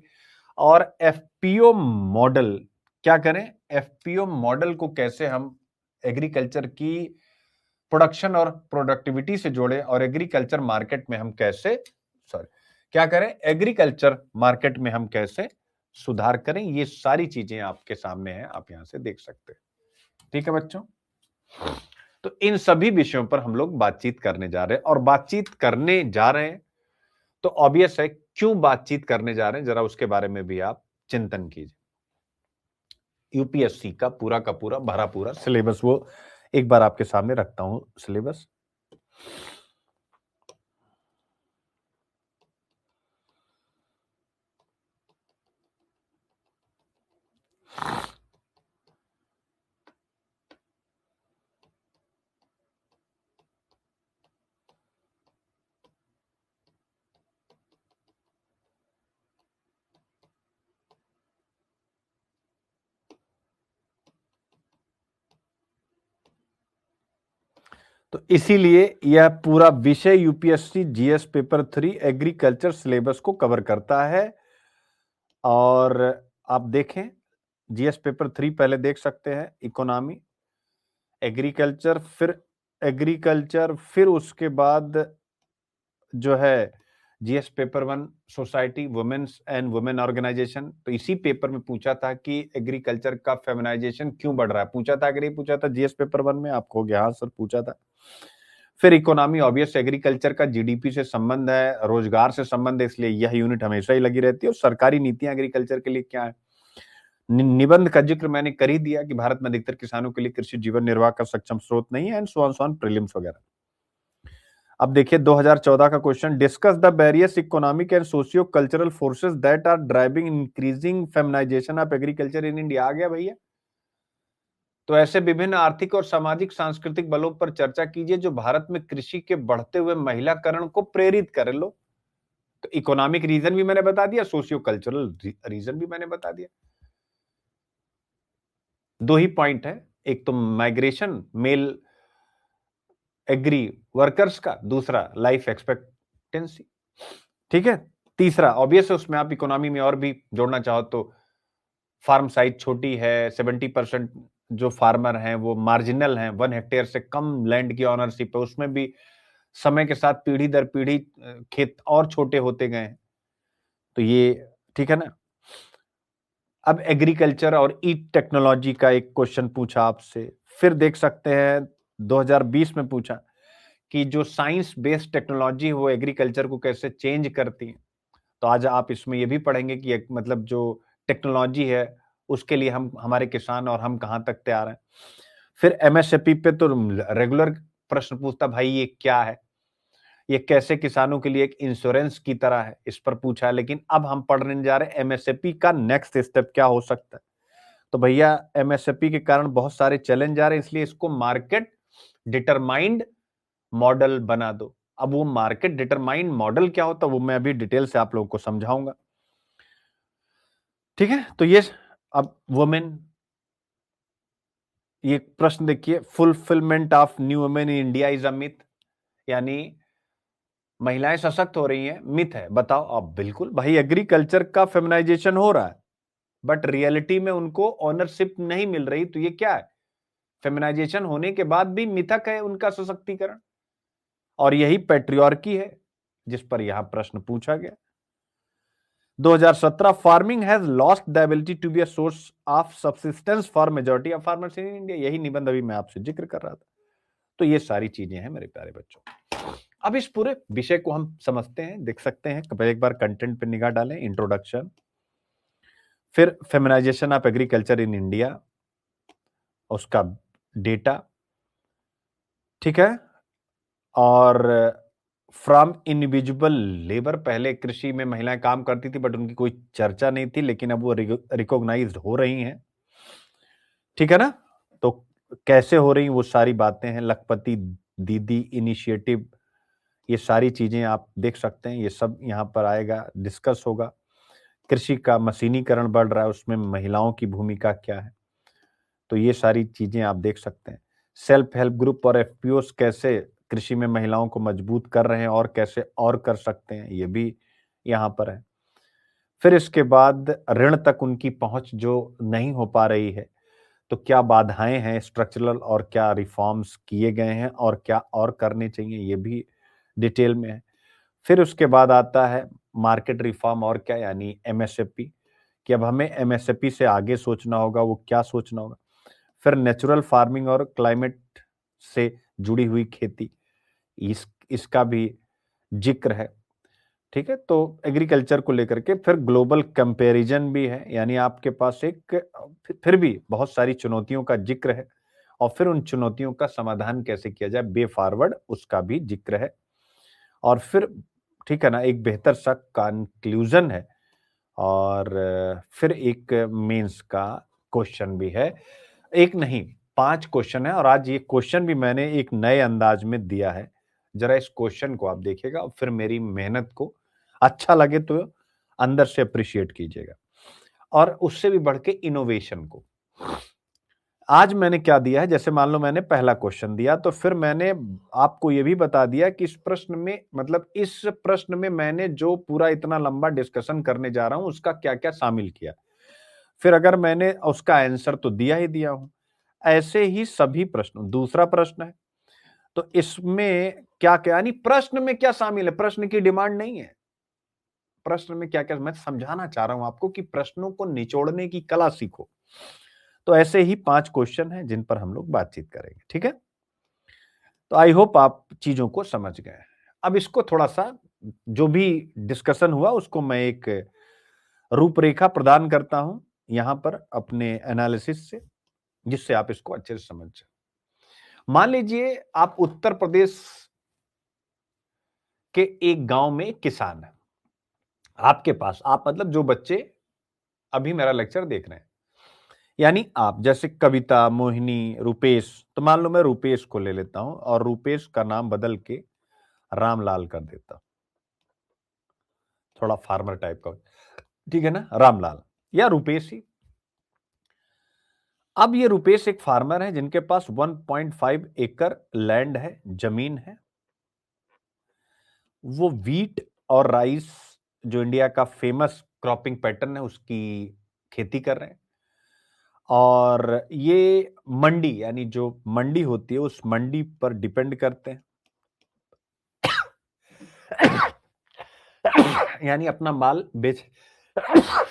और एफपीओ मॉडल क्या करें, एफपीओ मॉडल को कैसे हम एग्रीकल्चर की प्रोडक्शन और प्रोडक्टिविटी से जोड़े, और एग्रीकल्चर मार्केट में हम कैसे क्या करें, एग्रीकल्चर मार्केट में हम कैसे सुधार करें। ये सारी चीजें आपके सामने हैं, आप यहां से देख सकते हैं। ठीक है बच्चों, तो इन सभी विषयों पर हम लोग बातचीत करने जा रहे हैं, और बातचीत करने जा रहे हैं तो ऑब्वियस है क्यों बातचीत करने जा रहे हैं, जरा उसके बारे में भी आप चिंतन कीजिए। यूपीएससी का पूरा भरा पूरा सिलेबस, वो एक बार आपके सामने रखता हूं सिलेबस। तो इसीलिए यह पूरा विषय UPSC GS paper 3 agriculture syllabus को कवर करता है। और आप देखें जीएस पेपर 3 पहले देख सकते हैं, इकोनॉमी, एग्रीकल्चर, फिर उसके बाद जो है GS paper 1 society, women's and women organisation. तो इसी पेपर में पूछा था कि एग्रीकल्चर का फेमिनाइजेशन क्यों बढ़ रहा है, पूछा था, अगर ये पूछा था जीएस पेपर 1 में आपको हो गया, हाँ सर पूछा था। फिर इकोनॉमी, ऑब्वियस एग्रीकल्चर का जीडीपी से संबंध है, रोजगार से संबंध है, इसलिए यह यूनिट हमेशा ही लगी रहती है। और सरकारी नीतियां एग्रीकल्चर के लिए क्या है, निबंध का जिक्र मैंने कर ही दिया कि भारत में अधिकतर किसानों के लिए कृषि जीवन निर्वाह का सक्षम स्रोत नहीं है, एंड सो ऑन प्रीलिम्स वगैरह। अब देखिए 2014 का question, discuss the various economic and socio cultural forces that are driving increasing feminization of agriculture in India. आ गया भैया। तो ऐसे विभिन्न आर्थिक और सामाजिक सांस्कृतिक बलों पर चर्चा कीजिए जो भारत में कृषि के बढ़ते हुए महिलाकरण को प्रेरित करे। लो, तो इकोनॉमिक रीजन भी मैंने बता दिया, सोशियो कल्चरल रीजन भी मैंने बता दिया। दो ही पॉइंट है, एक तो माइग्रेशन मेल एग्री वर्कर्स का, दूसरा लाइफ एक्सपेक्टेंसी। ठीक है। तीसरा ऑब्वियस है, उसमें आप इकोनॉमी में और भी जोड़ना चाहो तो फार्म साइज छोटी है, 70% जो फार्मर हैं वो मार्जिनल हैं, 1 हेक्टेयर से कम लैंड की ऑनरशिप है, उसमें भी समय के साथ पीढ़ी दर पीढ़ी खेत और छोटे होते गए हैं। तो ये ठीक है ना। अब एग्रीकल्चर और ई टेक्नोलॉजी का एक क्वेश्चन पूछा आपसे, फिर देख सकते हैं 2020 में पूछा कि जो साइंस बेस्ड टेक्नोलॉजी है वो एग्रीकल्चर को कैसे चेंज करती है। तो आज आप इसमें ये भी पढ़ेंगे कि मतलब जो टेक्नोलॉजी है उसके लिए हम हमारे किसान और हम कहां तक तैयार हैं। फिर एमएसपी पे तो रेगुलर प्रश्न पूछता, भाई ये क्या है, ये कैसे किसानों के लिए एक इंश्योरेंस की तरह है, इस पर पूछा है। लेकिन अब हम पढ़ने जा रहे हैं एमएसपी का नेक्स्ट स्टेप क्या हो सकता है। तो भैया एमएसपी के कारण बहुत सारे चैलेंज आ रहे हैं, इसलिए इसको मार्केट डिटरमाइंड मॉडल बना दो। अब वो मार्केट डिटरमाइंड मॉडल क्या होता है वो मैं अभी डिटेल से आप लोगों को समझाऊंगा। ठीक है। तो ये अब वुमेन, ये प्रश्न देखिए, fulfilment of new women in India is a myth, यानी महिलाएं सशक्त हो रही हैं, मिथ है। बताओ अब। बिल्कुल भाई, एग्रीकल्चर का फेमिनाइजेशन हो रहा है बट रियलिटी में उनको ऑनरशिप नहीं मिल रही। तो ये क्या है, फेमिनाइजेशन होने के बाद भी मिथक है उनका सशक्तिकरण, और यही पेट्रियार्की है जिस पर यहां प्रश्न पूछा गया। 2017, farming has lost the ability to be a source of subsistence for majority of farmers in India. यही निबंध अभी मैं आपसे जिक्र कर रहा था। तो ये सारी चीजें हैं मेरे प्यारे बच्चों। अब इस पूरे विषय को हम समझते हैं, देख सकते हैं। एक बार कंटेंट पे निगाह डालें, इंट्रोडक्शन, फिर feminisation of agriculture in India, उसका डेटा, ठीक है, और फ्रॉम इनविजिबल लेबर, पहले कृषि में महिलाएं काम करती थी बट उनकी कोई चर्चा नहीं थी, लेकिन अब वो रिकॉग्नाइज्ड हो रही हैं। ठीक है ना। तो कैसे हो रही वो सारी बातें हैं, लखपति दीदी इनिशिएटिव, ये सारी चीजें आप देख सकते हैं, ये सब यहां पर आएगा, डिस्कस होगा। कृषि का मशीनीकरण बढ़ रहा है, उसमें महिलाओं की भूमिका क्या है, तो ये सारी चीजें आप देख सकते हैं। सेल्फ हेल्प ग्रुप और एफपीओस कैसे कृषि में महिलाओं को मजबूत कर रहे हैं और कैसे और कर सकते हैं, ये भी यहां पर है। फिर इसके बाद ऋण तक उनकी पहुंच जो नहीं हो पा रही है, तो क्या बाधाएं हैं स्ट्रक्चरल और क्या रिफॉर्म्स किए गए हैं और क्या और करने चाहिए, ये भी डिटेल में है। फिर उसके बाद आता है मार्केट रिफॉर्म और क्या, यानी एमएसपी, कि अब हमें एमएसपी से आगे सोचना होगा, वो क्या सोचना होगा। फिर नेचुरल फार्मिंग और क्लाइमेट से जुड़ी हुई खेती, इसका भी जिक्र है। ठीक है। तो एग्रीकल्चर को लेकर के फिर ग्लोबल कंपैरिजन भी है, यानी आपके पास एक फिर भी बहुत सारी चुनौतियों का जिक्र है, और फिर उन चुनौतियों का समाधान कैसे किया जाए, वे फॉरवर्ड, उसका भी जिक्र है। और फिर ठीक है ना, एक बेहतर सा कंक्लूजन है, और फिर एक मेंस का क्वेश्चन भी है। एक नहीं, 5 क्वेश्चन है, और आज ये क्वेश्चन भी मैंने एक नए अंदाज में दिया है। जरा इस क्वेश्चन को आप देखिएगा और फिर मेरी मेहनत को अच्छा लगे तो अंदर से अप्रिशिएट कीजिएगा, और उससे भी बढ़ के इनोवेशन को। आज मैंने क्या दिया है, जैसे मान लो मैंने पहला क्वेश्चन दिया, तो फिर मैंने आपको यह भी बता दिया कि इस प्रश्न में, मतलब इस प्रश्न में मैंने जो पूरा इतना लंबा डिस्कशन करने जा रहा हूं उसका क्या क्या शामिल किया। फिर अगर मैंने उसका आंसर तो दिया ही दिया हूं, ऐसे ही सभी प्रश्न। दूसरा प्रश्न है तो इसमें क्या क्या, यानी प्रश्न में क्या शामिल है, प्रश्न की डिमांड नहीं है, प्रश्न में क्या क्या मैं समझाना चाह रहा हूं आपको कि प्रश्नों को निचोड़ने की कला सीखो। तो ऐसे ही 5 क्वेश्चन हैं जिन पर हम लोग बातचीत करेंगे। ठीक है। तो आई होप आप चीजों को समझ गए। अब इसको थोड़ा सा, जो भी डिस्कशन हुआ उसको मैं एक रूपरेखा प्रदान करता हूं यहां पर अपने एनालिसिस से, जिससे आप इसको अच्छे से समझ जाए। मान लीजिए आप उत्तर प्रदेश कि एक गांव में एक किसान है, आपके पास, आप मतलब जो बच्चे अभी मेरा लेक्चर देख रहे हैं, यानी आप जैसे कविता, मोहिनी, रुपेश, तो मान लो मैं रुपेश को ले लेता हूं और रुपेश का नाम बदल के रामलाल कर देता हूं, थोड़ा फार्मर टाइप का, ठीक है ना, रामलाल या रुपेश ही। अब ये रुपेश एक फार्मर है जिनके पास 1.5 एकड़ लैंड है, जमीन है। वो वीट और राइस, जो इंडिया का फेमस क्रॉपिंग पैटर्न है, उसकी खेती कर रहे हैं। और ये मंडी, यानी जो मंडी होती है उस मंडी पर डिपेंड करते हैं। यानी अपना माल बेच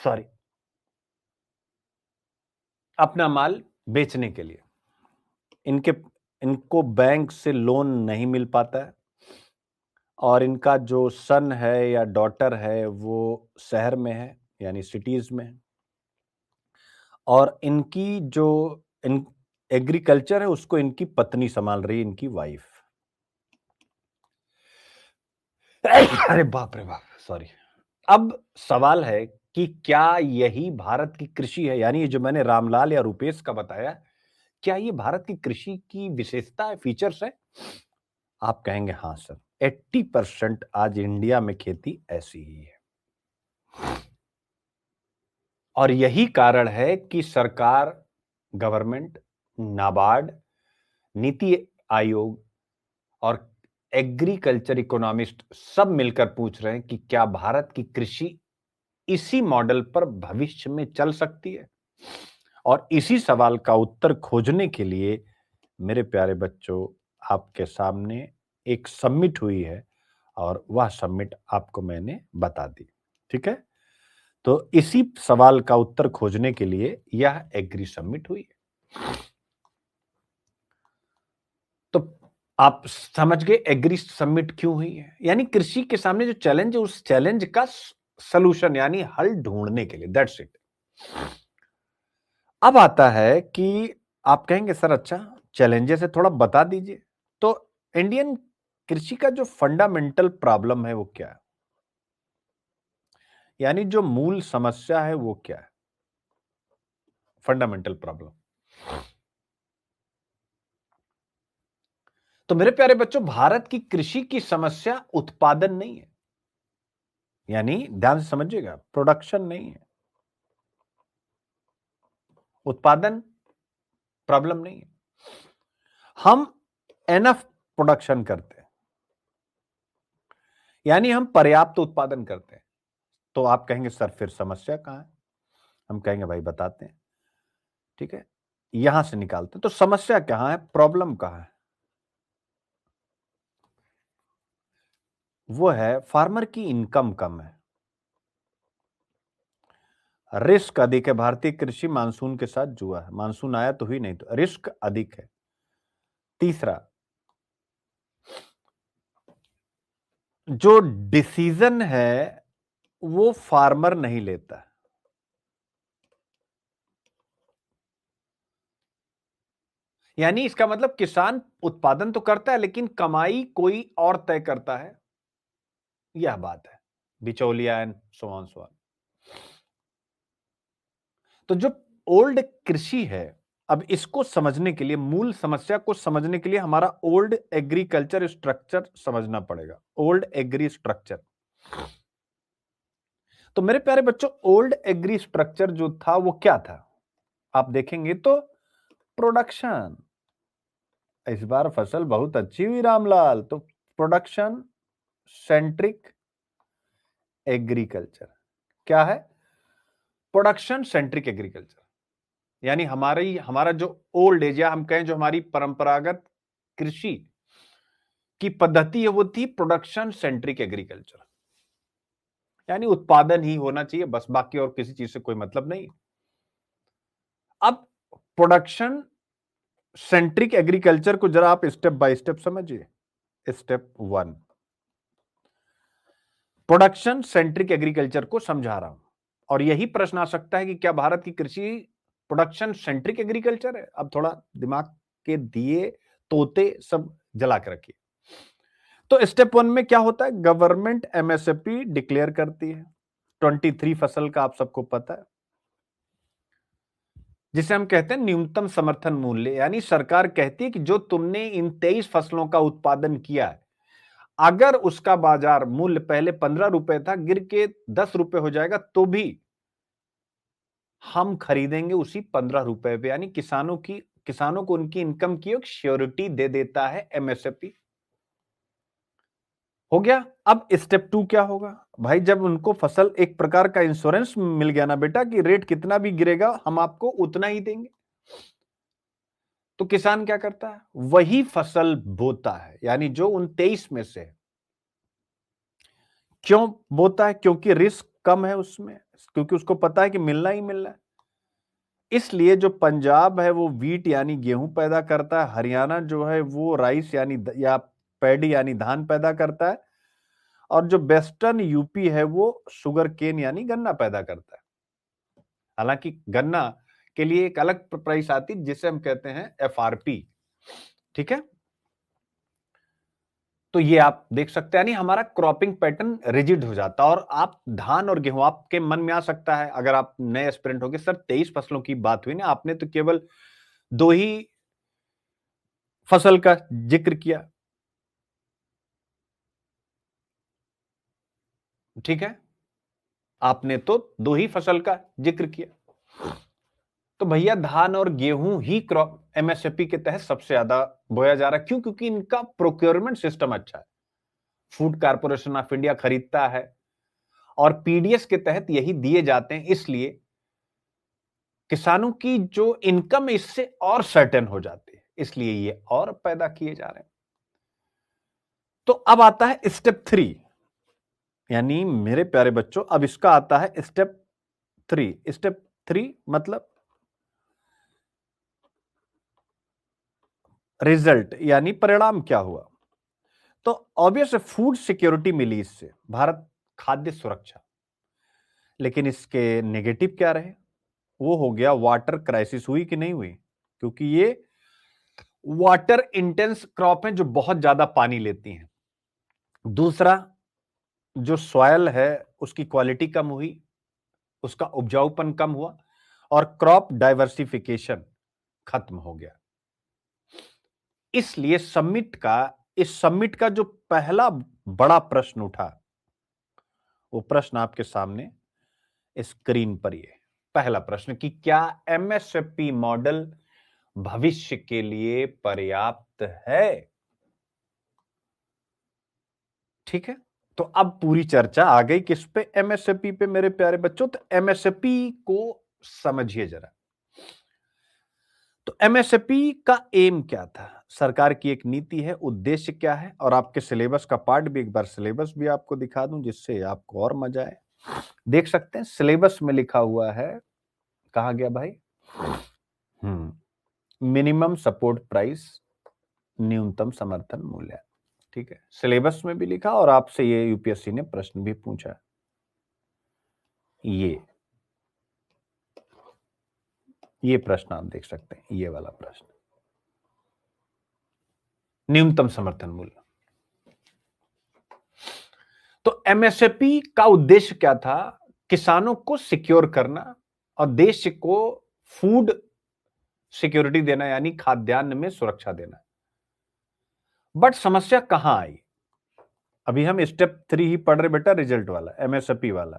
सॉरी अपना माल बेचने के लिए इनके इनको बैंक से लोन नहीं मिल पाता है, और इनका जो सन है या डॉटर है वो शहर में है, यानी सिटीज में है। और इनकी जो इन एग्रीकल्चर है उसको इनकी पत्नी संभाल रही है, इनकी वाइफ। अरे बाप रे बाप, सॉरी। अब सवाल है कि क्या यही भारत की कृषि है, यानी जो मैंने रामलाल या रुपेश का बताया, क्या ये भारत की कृषि की विशेषता है, फीचर्स है? आप कहेंगे हाँ सर, 80% आज इंडिया में खेती ऐसी ही है। और यही कारण है कि सरकार, गवर्नमेंट, नाबार्ड, नीति आयोग और एग्रीकल्चर इकोनॉमिस्ट सब मिलकर पूछ रहे हैं कि क्या भारत की कृषि इसी मॉडल पर भविष्य में चल सकती है। और इसी सवाल का उत्तर खोजने के लिए मेरे प्यारे बच्चों, आपके सामने एक समिट हुई है और वह समिट आपको मैंने बता दी, ठीक है। तो इसी सवाल का उत्तर खोजने के लिए यह एग्री समिट हुई है। तो आप समझ गए एग्री समिट क्यों हुई है, यानी कृषि के सामने जो चैलेंज है उस चैलेंज का सलूशन यानी हल ढूंढने के लिए, दैट्स इट। अब आता है कि आप कहेंगे सर अच्छा चैलेंजेस है, थोड़ा बता दीजिए। तो इंडियन कृषि का जो फंडामेंटल प्रॉब्लम है वो क्या है, यानी जो मूल समस्या है वो क्या है, फंडामेंटल प्रॉब्लम। तो मेरे प्यारे बच्चों, भारत की कृषि की समस्या उत्पादन नहीं है, यानी ध्यान से समझिएगा, प्रोडक्शन नहीं है, उत्पादन प्रॉब्लम नहीं है। हम एनफ प्रोडक्शन करते हैं, यानी हम पर्याप्त उत्पादन करते हैं। तो आप कहेंगे सर फिर समस्या कहां है, हम कहेंगे भाई बताते हैं, ठीक है, यहां से निकालते हैं। तो समस्या कहां है, प्रॉब्लम कहां है? वो है फार्मर की इनकम कम है, रिस्क अधिक है। भारतीय कृषि मानसून के साथ जुआ है, मानसून आया तो हुई नहीं, तो रिस्क अधिक है। तीसरा, जो डिसीजन है वो फार्मर नहीं लेता, यानी इसका मतलब किसान उत्पादन तो करता है लेकिन कमाई कोई और तय करता है, यह बात है, बिचौलिया and so on so on. तो जो ओल्ड कृषि है, अब इसको समझने के लिए, मूल समस्या को समझने के लिए हमारा ओल्ड एग्रीकल्चर स्ट्रक्चर समझना पड़ेगा, ओल्ड एग्री स्ट्रक्चर। तो मेरे प्यारे बच्चों, ओल्ड एग्री स्ट्रक्चर जो था वो क्या था, आप देखेंगे तो प्रोडक्शन। इस बार फसल बहुत अच्छी हुई रामलाल, तो प्रोडक्शन सेंट्रिक एग्रीकल्चर क्या है, प्रोडक्शन सेंट्रिक एग्रीकल्चर, यानी हमारा जो ओल्ड एज, या हम कहें जो हमारी परंपरागत कृषि की पद्धति है वो थी प्रोडक्शन सेंट्रिक एग्रीकल्चर, यानी उत्पादन ही होना चाहिए बस, बाकी और किसी चीज से कोई मतलब नहीं। अब प्रोडक्शन सेंट्रिक एग्रीकल्चर को जरा आप स्टेप बाय स्टेप समझिए। स्टेप 1, प्रोडक्शन सेंट्रिक एग्रीकल्चर को समझा रहा हूं, और यही प्रश्न आ सकता है कि क्या भारत की कृषि प्रोडक्शन सेंट्रिक एग्रीकल्चर है। अब थोड़ा दिमाग के दिए तोते सब जला के रखिए। तो स्टेप 1 में क्या होता है, गवर्नमेंट एमएसपी डिक्लेयर करती है 23 फसल का, आप सबको पता है, जिसे हम कहते हैं न्यूनतम समर्थन मूल्य। यानी सरकार कहती है कि जो तुमने इन 23 फसलों का उत्पादन किया है, अगर उसका बाजार मूल्य पहले 15 रुपए था, गिर के 10 रुपए हो जाएगा, तो भी हम खरीदेंगे उसी 15 रुपए पे। यानी किसानों को उनकी इनकम की एक श्योरिटी दे देता है एमएसपी। हो गया। अब स्टेप 2 क्या होगा भाई, जब उनको फसल एक प्रकार का इंश्योरेंस मिल गया ना बेटा कि रेट कितना भी गिरेगा हम आपको उतना ही देंगे, तो किसान क्या करता है, वही फसल बोता है। यानी जो उन 23 में से, क्यों बोता है, क्योंकि रिस्क कम है उसमें, क्योंकि उसको पता है कि मिलना ही मिलना है। इसलिए जो पंजाब है वो वीट यानी गेहूं पैदा करता है, हरियाणा जो है वो राइस यानी या पैडी यानी धान पैदा करता है, और जो वेस्टर्न यूपी है वो शुगर केन यानी गन्ना पैदा करता है। हालांकि गन्ना के लिए एक अलग प्राइस आती है जिसे हम कहते हैं एफआरपी। ठीक है, तो ये आप देख सकते हैं, यानी हमारा क्रॉपिंग पैटर्न रिजिड हो जाता है। और आप धान और गेहूं, आपके मन में आ सकता है अगर आप नए एस्पिरेंट होंगे, सर 23 फसलों की बात हुई ना, आपने तो केवल 2 ही फसल का जिक्र किया। ठीक है, आपने तो 2 ही फसल का जिक्र किया। तो भैया धान और गेहूं ही क्रॉप एमएसपी के तहत सबसे ज्यादा बोया जा रहा है। क्यों? क्योंकि इनका प्रोक्योरमेंट सिस्टम अच्छा है, फूड कारपोरेशन ऑफ इंडिया खरीदता है, और पीडीएस के तहत यही दिए जाते हैं। इसलिए किसानों की जो इनकम इससे और सर्टेन हो जाती है, इसलिए ये और पैदा किए जा रहे हैं। तो अब आता है स्टेप 3, यानी मेरे प्यारे बच्चों अब इसका आता है स्टेप 3। स्टेप 3 मतलब रिजल्ट, यानी परिणाम क्या हुआ। तो ऑब्वियस फूड सिक्योरिटी मिली इससे, भारत खाद्य सुरक्षा। लेकिन इसके नेगेटिव क्या रहे, वो हो गया वाटर क्राइसिस। हुई कि नहीं हुई? क्योंकि ये वाटर इंटेंस क्रॉप है जो बहुत ज्यादा पानी लेती हैं। दूसरा, जो सॉयल है उसकी क्वालिटी कम हुई, उसका उपजाऊपन कम हुआ, और क्रॉप डाइवर्सिफिकेशन खत्म हो गया। इसलिए इस समिट का जो पहला बड़ा प्रश्न उठा, वो प्रश्न आपके सामने स्क्रीन पर ही है। पहला प्रश्न कि क्या एमएसपी मॉडल भविष्य के लिए पर्याप्त है? ठीक है, तो अब पूरी चर्चा आ गई किस पे, एमएसपी पे मेरे प्यारे बच्चों। तो एमएसपी को समझिए जरा। तो एमएसपी का एम क्या था, सरकार की एक नीति है, उद्देश्य क्या है, और आपके सिलेबस का पार्ट भी, एक बार सिलेबस भी आपको दिखा दूं जिससे आपको और मजा आए। देख सकते हैं सिलेबस में लिखा हुआ है, कहा गया भाई, मिनिमम सपोर्ट प्राइस, न्यूनतम समर्थन मूल्य। ठीक है, सिलेबस में भी लिखा, और आपसे ये यूपीएससी ने प्रश्न भी पूछा। ये प्रश्न आप देख सकते हैं, ये वाला प्रश्न, न्यूनतम समर्थन मूल्य। तो एमएसपी का उद्देश्य क्या था, किसानों को सिक्योर करना और देश को फूड सिक्योरिटी देना, यानी खाद्यान्न में सुरक्षा देना। बट समस्या कहां आई, अभी हम स्टेप 3 ही पढ़ रहे बेटा, रिजल्ट वाला, एमएसपी वाला।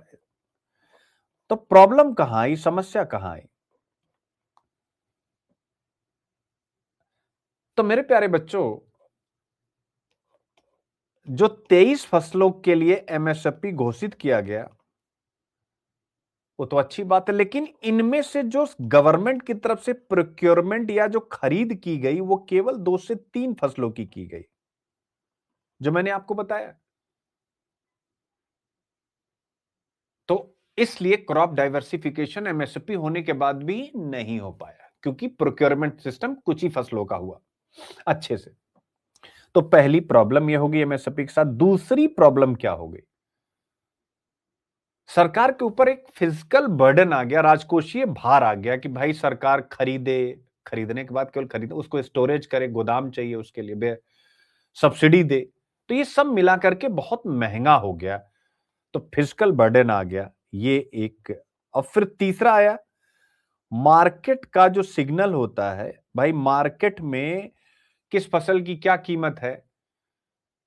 तो प्रॉब्लम कहां आई, समस्या कहां आई? तो मेरे प्यारे बच्चों, जो 23 फसलों के लिए एमएसपी घोषित किया गया वो तो अच्छी बात है, लेकिन इनमें से जो गवर्नमेंट की तरफ से प्रोक्योरमेंट या जो खरीद की गई वो केवल 2 से 3 फसलों की गई, जो मैंने आपको बताया। तो इसलिए क्रॉप डाइवर्सिफिकेशन एमएसपी होने के बाद भी नहीं हो पाया, क्योंकि प्रोक्योरमेंट सिस्टम कुछ ही फसलों का हुआ अच्छे से। तो पहली प्रॉब्लम यह होगी एमएसपी के साथ। दूसरी प्रॉब्लम क्या हो गई, सरकार के ऊपर एक फिजिकल बर्डन आ गया, राजकोषीय भार आ गया कि भाई सरकार खरीदने के बाद केवल खरीदे, उसको स्टोरेज करे, गोदाम चाहिए उसके लिए, सब्सिडी दे। तो ये सब मिला करके बहुत महंगा हो गया, तो फिजिकल बर्डन आ गया, ये एक। और फिर तीसरा आया, मार्केट का जो सिग्नल होता है भाई, मार्केट में किस फसल की क्या कीमत है,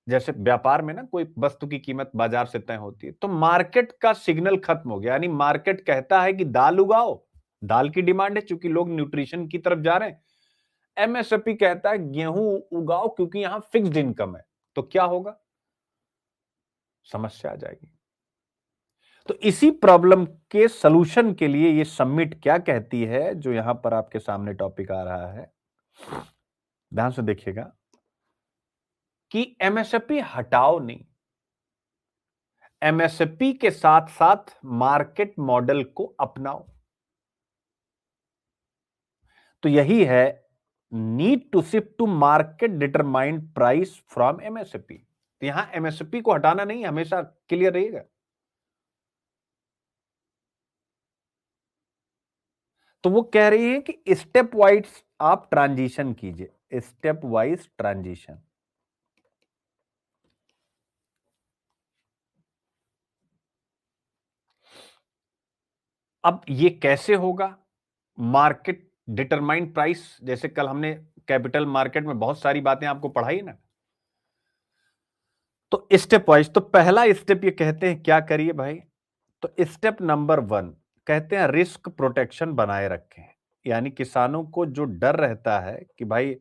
जैसे व्यापार में ना कोई वस्तु की कीमत बाजार से तय होती है, तो मार्केट का सिग्नल खत्म हो गया। यानी मार्केट कहता है कि दाल उगाओ, दाल की डिमांड है चूंकि लोग न्यूट्रिशन की तरफ जा रहे हैं। एमएसपी कहता है गेहूं उगाओ क्योंकि यहां फिक्स्ड इनकम है। तो क्या होगा, समस्या आ जाएगी। तो इसी प्रॉब्लम के सलूशन के लिए ये समिट क्या कहती है, जो यहां पर आपके सामने टॉपिक आ रहा है, ध्यान से देखिएगा, कि एमएसपी हटाओ नहीं, एमएसपी के साथ साथ मार्केट मॉडल को अपनाओ। तो यही है, need to shift to market determined price from MSP. तो यहां एमएसपी को हटाना नहीं, हमेशा क्लियर रहेगा। तो वो कह रही है कि स्टेप वाइज आप ट्रांजिशन कीजिए, स्टेप वाइज ट्रांजिशन। अब ये कैसे होगा, मार्केट डिटरमाइंड प्राइस, जैसे कल हमने कैपिटल मार्केट में बहुत सारी बातें आपको पढ़ाई ना। तो स्टेप वाइज, तो पहला स्टेप ये कहते हैं क्या करिए भाई, तो स्टेप नंबर 1 कहते हैं रिस्क प्रोटेक्शन बनाए रखें। यानी किसानों को जो डर रहता है कि भाई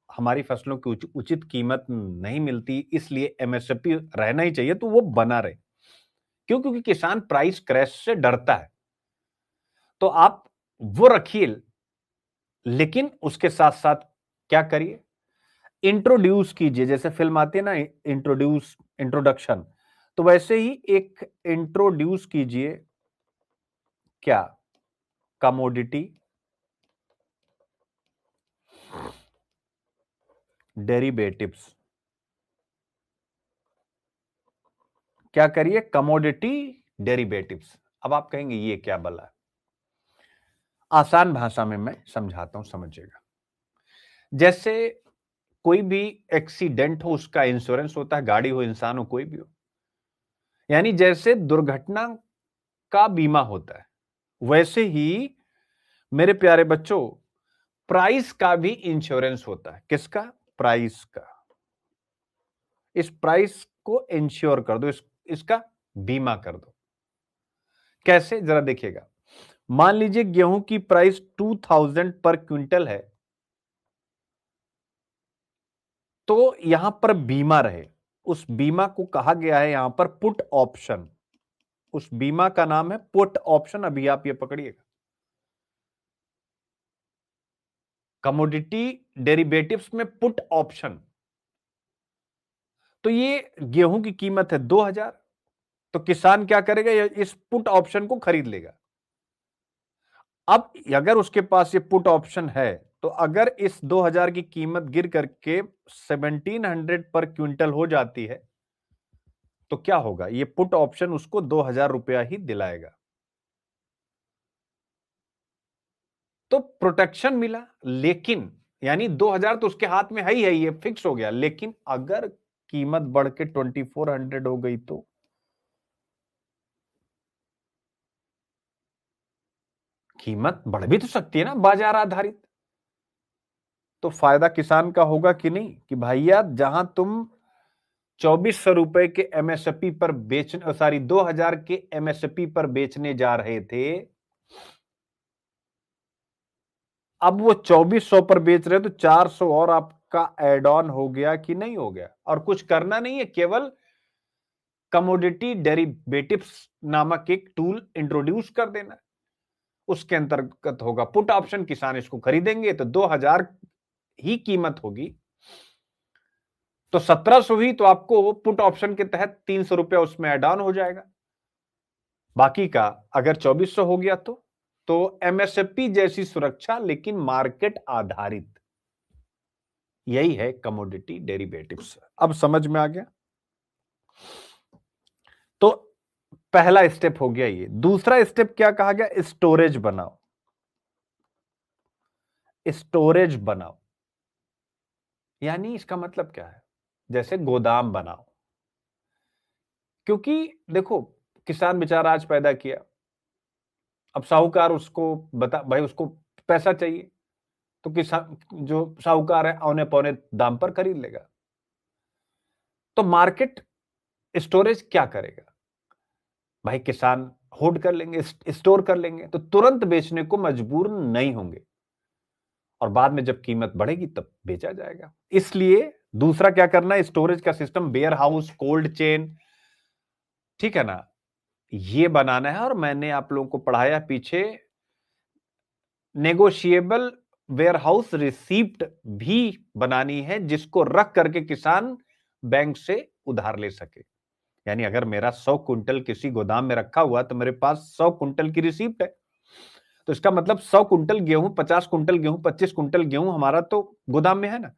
हमारी फसलों की उचित कीमत नहीं मिलती, इसलिए एमएसपी रहना ही चाहिए, तो वो बना रहे। क्यों? क्योंकि किसान प्राइस क्रैश से डरता है। तो आप वो रखिए, लेकिन उसके साथ साथ क्या करिए, इंट्रोड्यूस कीजिए। जैसे फिल्म आती है ना, इंट्रोडक्शन, तो वैसे ही एक इंट्रोड्यूस कीजिए, क्या, कमोडिटी डेरिवेटिव्स। क्या करिए, कमोडिटी डेरिवेटिव्स। अब आप कहेंगे ये क्या भला है, आसान भाषा में मैं समझाता हूं, समझिएगा। जैसे कोई भी एक्सीडेंट हो, उसका इंश्योरेंस होता है, गाड़ी हो, इंसान हो, कोई भी हो। यानी जैसे दुर्घटना का बीमा होता है, वैसे ही मेरे प्यारे बच्चों, प्राइस का भी इंश्योरेंस होता है। किसका? प्राइस का। इस प्राइस को इंश्योर कर दो, इसका बीमा कर दो। कैसे, जरा देखिएगा। मान लीजिए गेहूं की प्राइस 2000 पर क्विंटल है, तो यहां पर बीमा रहे, उस बीमा को कहा गया है यहां पर पुट ऑप्शन। उस बीमा का नाम है पुट ऑप्शन। अभी आप ये पकड़िएगा, कमोडिटी डेरिवेटिव्स में पुट ऑप्शन। तो ये गेहूं की कीमत है 2000, तो किसान क्या करेगा, इस पुट ऑप्शन को खरीद लेगा। अब अगर उसके पास ये पुट ऑप्शन है, तो अगर इस 2000 की कीमत गिर करके 1700 पर क्विंटल हो जाती है, तो क्या होगा, ये पुट ऑप्शन उसको 2000 रुपया ही दिलाएगा। तो प्रोटेक्शन मिला, लेकिन यानी 2000 तो उसके हाथ में है ही है, ये फिक्स हो गया। लेकिन अगर कीमत बढ़ के 2400 हो गई, तो कीमत बढ़ भी तो सकती है ना, बाजार आधारित। तो फायदा किसान का होगा कि नहीं, कि भैया जहां तुम 2400 के एमएसपी पर सॉरी 2000 के एमएसपी पर बेचने जा रहे थे, अब वो 2400 पर बेच रहे, तो 400 और आपका एड ऑन हो गया कि नहीं हो गया। और कुछ करना नहीं है, केवल कमोडिटी डेरिवेटिव्स नामक एक टूल इंट्रोड्यूस कर देना। उसके अंतर्गत होगा पुट ऑप्शन, किसान इसको खरीदेंगे तो 2000 ही कीमत होगी, तो 1700 ही, तो आपको पुट ऑप्शन के तहत 300 रुपया उसमें एड ऑन हो जाएगा। बाकी का अगर 2400 हो गया, तो एमएसपी जैसी सुरक्षा, लेकिन मार्केट आधारित। यही है कमोडिटी डेरिवेटिव्स। अब समझ में आ गया। तो पहला स्टेप हो गया ये। दूसरा स्टेप क्या कहा गया, स्टोरेज बनाओ। स्टोरेज बनाओ, यानी इसका मतलब क्या है, जैसे गोदाम बनाओ, क्योंकि देखो किसान बेचारा आज पैदा किया, अब साहूकार उसको बता भाई उसको पैसा चाहिए, तो किसान जो साहूकार है औने पौने दाम पर खरीद लेगा। तो मार्केट स्टोरेज क्या करेगा भाई, किसान होल्ड कर लेंगे, स्टोर कर लेंगे, तो तुरंत बेचने को मजबूर नहीं होंगे, और बाद में जब कीमत बढ़ेगी तब बेचा जाएगा। इसलिए दूसरा क्या करना है, स्टोरेज का system, warehouse, cold chain, ठीक है ना, ये बनाना है। और मैंने आप लोगों को पढ़ाया पीछे, नेगोशिएबल वेयर हाउस रिसीप्ट भी बनानी है, जिसको रख करके किसान बैंक से उधार ले सके। यानी अगर मेरा 100 कुंटल किसी गोदाम में रखा हुआ तो मेरे पास 100 कुंटल की रिसीप्ट है, तो इसका मतलब 100 कुंटल गेहूं, 50 कुंटल गेहूं, 25 कुंटल गेहूं हमारा तो गोदाम में है ना,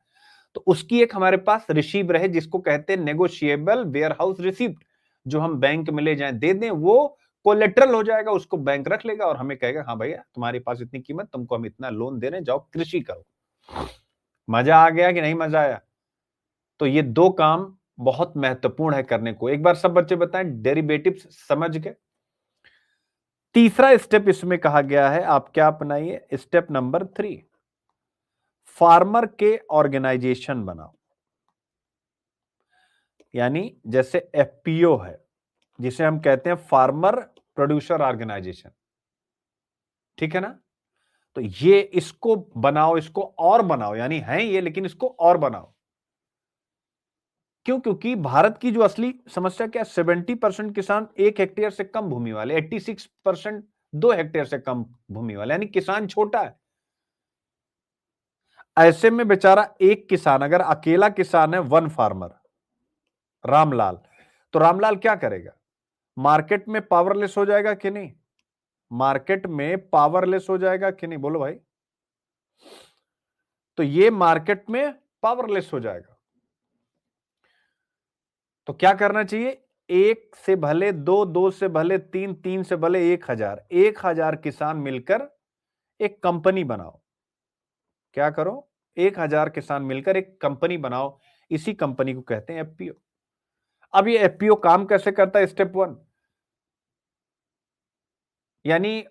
तो उसकी एक हमारे पास रिसीव रहे, जिसको कहते हैं नेगोशिएबल वेयर हाउस रिसीप्ट, जो हम बैंक में ले जाएं दे दें, वो कोलेट्रल हो जाएगा, उसको बैंक रख लेगा और हमें कहेगा हाँ भैया तुम्हारे पास इतनी कीमत, तुमको हम इतना लोन दे रहे हैं, जाओ कृषि करो। मजा आ गया कि नहीं मजा आया? तो ये दो काम बहुत महत्वपूर्ण है करने को। एक बार सब बच्चे बताएं, डेरिवेटिव्स समझ गए? तीसरा स्टेप इसमें कहा गया है, आप क्या अपनाइए, स्टेप नंबर 3, फार्मर के ऑर्गेनाइजेशन बनाओ। यानी जैसे एफपीओ है, जिसे हम कहते हैं फार्मर प्रोड्यूसर ऑर्गेनाइजेशन, ठीक है ना, तो ये इसको बनाओ, इसको और बनाओ, यानी है ये लेकिन इसको और बनाओ। क्यों? क्योंकि भारत की जो असली समस्या क्या, 70% किसान 1 हेक्टेयर से कम भूमि वाले, 86% 2 हेक्टेयर से कम भूमि वाले, यानी किसान छोटा है। ऐसे में बेचारा एक किसान, अगर अकेला किसान है, वन फार्मर, रामलाल, तो रामलाल क्या करेगा? मार्केट में पावरलेस हो जाएगा कि नहीं? मार्केट में पावरलेस हो जाएगा कि नहीं, बोलो भाई? तो ये मार्केट में पावरलेस हो जाएगा। तो क्या करना चाहिए? 1 से भले 2, 2 से भले 3, 3 से भले 1000, 1000 किसान मिलकर एक कंपनी बनाओ। क्या करो? 1000 किसान मिलकर एक कंपनी बनाओ, इसी कंपनी को कहते हैं एफपीओ। अब ये एफपीओ काम कैसे करता है? स्टेप 1, यानी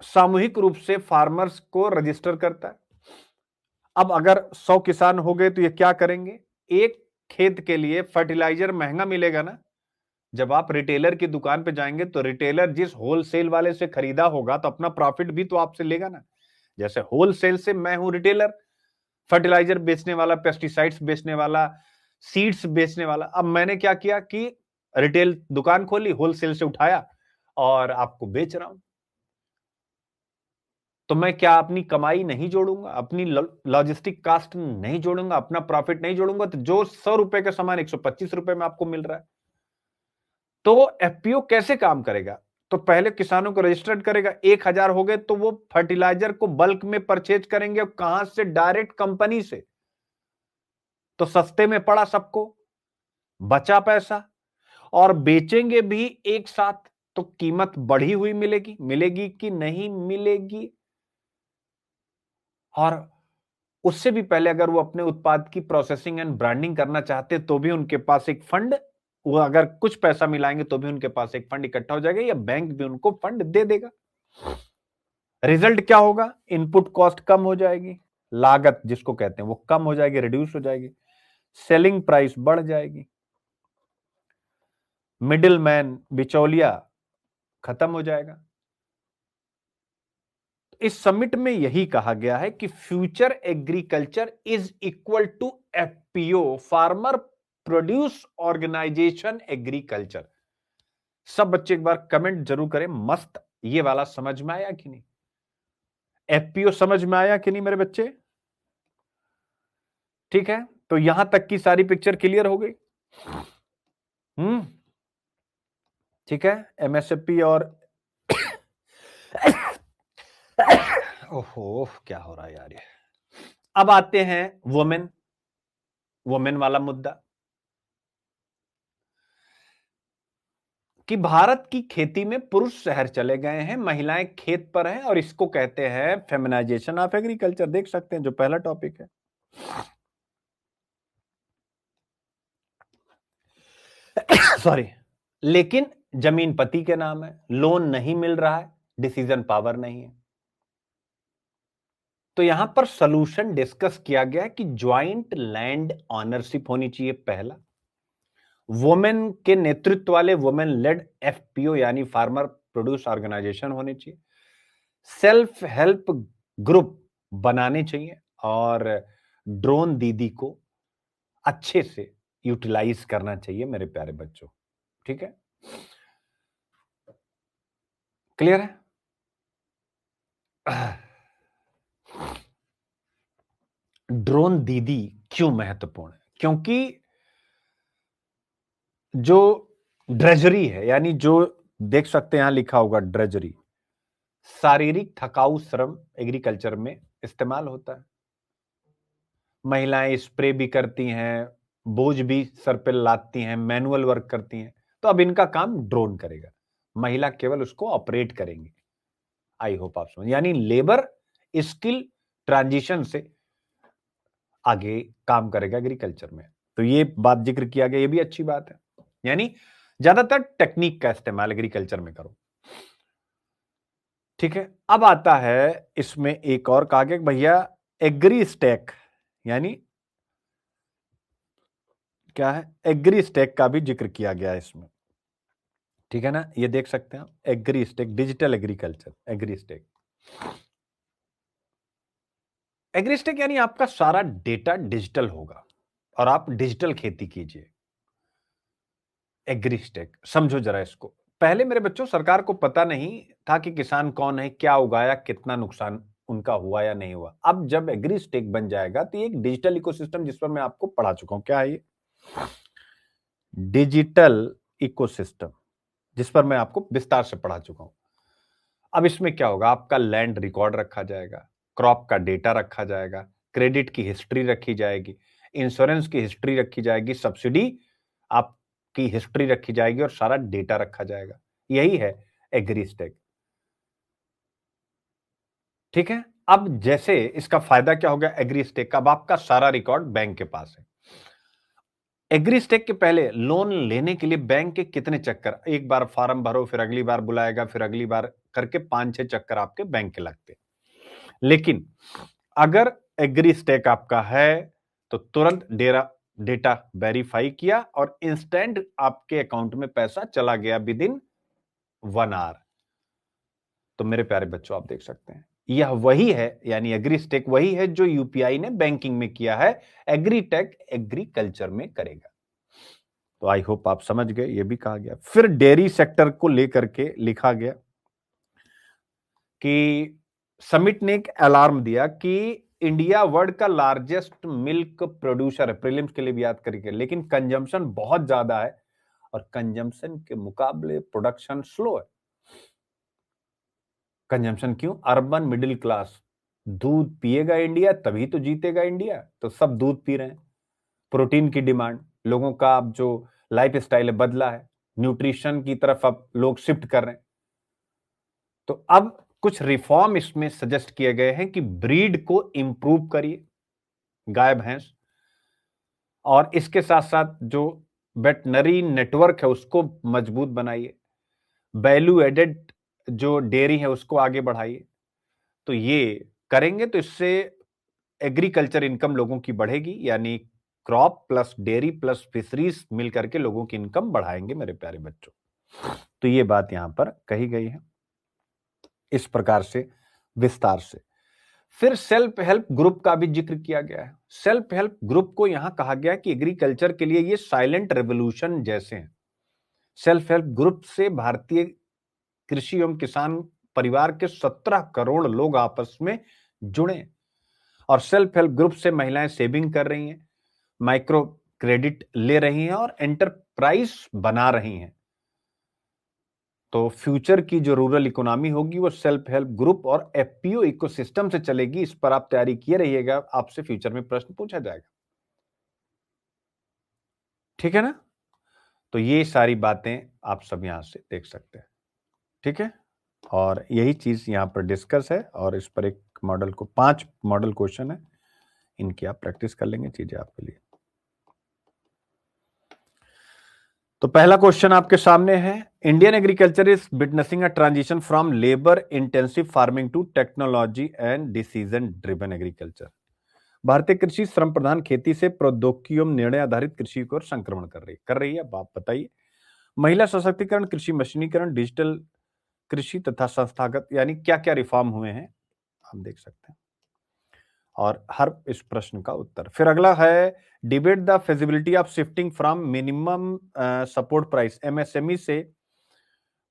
सामूहिक रूप से फार्मर्स को रजिस्टर करता है। अब अगर 100 किसान हो गए तो ये क्या करेंगे? एक खेत के लिए फर्टिलाइजर महंगा मिलेगा ना, जब आप रिटेलर की दुकान पे जाएंगे तो रिटेलर जिस होलसेल वाले से खरीदा होगा तो अपना प्रॉफिट भी तो आपसे लेगा ना। जैसे होलसेल से मैं हूं रिटेलर, फर्टिलाइजर बेचने वाला, पेस्टिसाइड्स बेचने वाला, सीड्स बेचने वाला। अब मैंने क्या किया कि रिटेल दुकान खोली, होलसेल से उठाया और आपको बेच रहा हूं। तो मैं क्या अपनी कमाई नहीं जोड़ूंगा, अपनी लॉजिस्टिक कास्ट नहीं जोड़ूंगा, अपना प्रॉफिट नहीं जोड़ूंगा? तो जो 100 रुपए का सामान 125 रुपए में आपको मिल रहा है। तो एफपीओ कैसे काम करेगा? तो पहले किसानों को रजिस्टर्ड करेगा, 1000 हो गए तो वो फर्टिलाइजर को बल्क में परचेज करेंगे, कहां से? डायरेक्ट कंपनी से। तो सस्ते में पड़ा सबको, बचा पैसा, और बेचेंगे भी एक साथ, तो कीमत बढ़ी हुई मिलेगी, मिलेगी कि नहीं मिलेगी? और उससे भी पहले अगर वो अपने उत्पाद की प्रोसेसिंग एंड ब्रांडिंग करना चाहते तो भी उनके पास एक फंड, वो अगर कुछ पैसा मिलाएंगे तो भी उनके पास एक फंड इकट्ठा हो जाएगा, या बैंक भी उनको फंड दे देगा। रिजल्ट क्या होगा? इनपुट कॉस्ट कम हो जाएगी, लागत जिसको कहते हैं वो कम हो जाएगी, रिड्यूस हो जाएगी, सेलिंग प्राइस बढ़ जाएगी, मिडिल मैन, बिचौलिया खत्म हो जाएगा। इस समिट में यही कहा गया है कि future agriculture is equal to FPO, farmer produce organisation agriculture. सब बच्चे एक बार कमेंट जरूर करें, मस्त ये वाला समझ में आया कि नहीं? एफपीओ समझ में आया कि नहीं मेरे बच्चे? ठीक है, तो यहां तक की सारी पिक्चर क्लियर हो गई। ठीक है, एमएसपी और ओहो क्या हो रहा है यार ये। अब आते हैं वुमेन, वुमेन वाला मुद्दा, कि भारत की खेती में पुरुष शहर चले गए हैं, महिलाएं खेत पर हैं, और इसको कहते हैं फेमिनाइजेशन ऑफ एग्रीकल्चर। देख सकते हैं जो पहला टॉपिक है। सॉरी, लेकिन जमीन पति के नाम है, लोन नहीं मिल रहा है, डिसीजन पावर नहीं है। तो यहां पर सॉल्यूशन डिस्कस किया गया कि ज्वाइंट लैंड ऑनरशिप होनी चाहिए पहला, वुमेन के नेतृत्व वाले वुमेन लेड एफपीओ यानी फार्मर प्रोड्यूस ऑर्गेनाइजेशन होने चाहिए, सेल्फ हेल्प ग्रुप बनाने चाहिए, और ड्रोन दीदी को अच्छे से यूटिलाइज करना चाहिए मेरे प्यारे बच्चों। ठीक है, क्लियर है? ड्रोन दीदी क्यों महत्वपूर्ण है? क्योंकि जो ड्रेजरी है, यानी जो देख सकते हैं यहां लिखा होगा ड्रेजरी, शारीरिक थकाऊ श्रम एग्रीकल्चर में इस्तेमाल होता है। महिलाएं स्प्रे भी करती हैं, बोझ भी सर पे लादती हैं, मैनुअल वर्क करती हैं, तो अब इनका काम ड्रोन करेगा, महिला केवल उसको ऑपरेट करेंगे। आई होप आप समझ, यानी लेबर स्किल ट्रांजिशन से आगे काम करेगा एग्रीकल्चर में। तो ये बात जिक्र किया गया, ये भी अच्छी बात है, यानी ज्यादातर टेक्निक का इस्तेमाल एग्रीकल्चर में करो। ठीक है, अब आता है इसमें एक और कहा गया भैया एग्री स्टैक, यानी क्या है, एग्री स्टैक का भी जिक्र किया गया है इसमें। ठीक है ना, ये देख सकते हैं agri stack, digital agriculture, agri stack. Agri stack यानी आपका सारा डेटा डिजिटल होगा और आप डिजिटल खेती कीजिए। एग्री स्टैक समझो जरा इसको। पहले मेरे बच्चों सरकार को पता नहीं था कि किसान कौन है, क्या उगाया, कितना नुकसान उनका हुआ या नहीं हुआ। अब जब एग्री स्टेक बन जाएगा तो ये एक डिजिटल इकोसिस्टम, जिस पर मैं आपको पढ़ा चुका हूं, क्या है ये डिजिटल इकोसिस्टम, जिस पर मैं आपको विस्तार से पढ़ा चुका हूं। अब इसमें क्या होगा, आपका लैंड रिकॉर्ड रखा जाएगा, क्रॉप का डेटा रखा जाएगा, क्रेडिट की हिस्ट्री रखी जाएगी, इंश्योरेंस की हिस्ट्री रखी जाएगी, सब्सिडी आपकी हिस्ट्री रखी जाएगी और सारा डेटा रखा जाएगा। यही है एग्री स्टेक। ठीक है, अब जैसे इसका फायदा क्या हो गया एग्री स्टेक का, अब आपका सारा रिकॉर्ड बैंक के पास है। एग्री स्टेक के पहले लोन लेने के लिए बैंक के कितने चक्कर, एक बार फॉर्म भरो, फिर अगली बार बुलाएगा, फिर अगली बार करके 5-6 चक्कर आपके बैंक के लगते। लेकिन अगर एग्री स्टेक आपका है तो तुरंत डेटा वेरीफाई किया और इंस्टेंट आपके अकाउंट में पैसा चला गया विद इन 1 आवर। तो मेरे प्यारे बच्चों आप देख सकते हैं यह वही है, यानी एग्री स्टेक वही है जो यूपीआई ने बैंकिंग में किया है, एग्रीटेक एग्रीकल्चर में करेगा। तो आई होप आप समझ गए, ये भी कहा गया। फिर डेयरी सेक्टर को लेकर के लिखा गया कि समिट ने एक अलार्म दिया कि इंडिया वर्ल्ड का लार्जेस्ट मिल्क प्रोड्यूसर है, प्रीलिम्स के लिए भी याद करेंगे, लेकिन कंजम्पशन बहुत ज्यादा है और कंजम्पशन के मुकाबले प्रोडक्शन स्लो है। कंजम्पशन क्यों, अर्बन मिडिल क्लास दूध पिएगा इंडिया तभी तो जीतेगा इंडिया, तो सब दूध पी रहे हैं। प्रोटीन की डिमांड, लोगों का अब जो लाइफ स्टाइल है बदला है, न्यूट्रिशन की तरफ अब लोग शिफ्ट कर रहे हैं। तो अब कुछ रिफॉर्म इसमें सजेस्ट किए गए हैं कि ब्रीड को इंप्रूव करिए, गाय भैंस, और इसके साथ साथ जो वेटनरी नेटवर्क है उसको मजबूत बनाइए, वैल्यू एडेड जो डेयरी है उसको आगे बढ़ाइए। तो ये करेंगे तो इससे एग्रीकल्चर इनकम लोगों की बढ़ेगी, यानी crop plus dairy plus fisheries मिलकर के लोगों की इनकम बढ़ाएंगे मेरे प्यारे बच्चों। तो ये बात यहां पर कही गई है इस प्रकार से विस्तार से। फिर सेल्फ हेल्प ग्रुप का भी जिक्र किया गया है। सेल्फ हेल्प ग्रुप को यहां कहा गया कि एग्रीकल्चर के लिए ये साइलेंट रेवोल्यूशन जैसे हैं। सेल्फ हेल्प ग्रुप से भारतीय कृषि एवं किसान परिवार के 17 करोड़ लोग आपस में जुड़े, और सेल्फ हेल्प ग्रुप से महिलाएं सेविंग कर रही हैं, माइक्रो क्रेडिट ले रही हैं और एंटरप्राइज बना रही हैं। तो फ्यूचर की जो रूरल इकोनॉमी होगी वो सेल्फ हेल्प ग्रुप और एफपीओ इकोसिस्टम से चलेगी। इस पर आप तैयारी किए रहिएगा, आपसे फ्यूचर में प्रश्न पूछा जाएगा। ठीक है ना, तो ये सारी बातें आप सब यहां से देख सकते हैं। ठीक है, और यही चीज यहां पर डिस्कस है, और इस पर एक मॉडल को 5 मॉडल क्वेश्चन है, इनकी आप प्रैक्टिस कर लेंगे चीजें आपके लिए। तो पहला क्वेश्चन आपके सामने है, Indian agriculture is witnessing a transition from labour intensive farming to technology and decision driven agriculture. भारतीय कृषि श्रम प्रधान खेती से प्रौद्योगिकी एवं निर्णय आधारित कृषि की ओर संक्रमण कर रही है। आप बताइए। महिला सशक्तिकरण, कृषि मशीनीकरण, डिजिटल कृषि तथा संस्थागत, यानी क्या क्या रिफॉर्म हुए हैं आप देख सकते हैं, और हर इस प्रश्न का उत्तर। फिर अगला है, debate the feasibility of shifting from minimum support price MSME से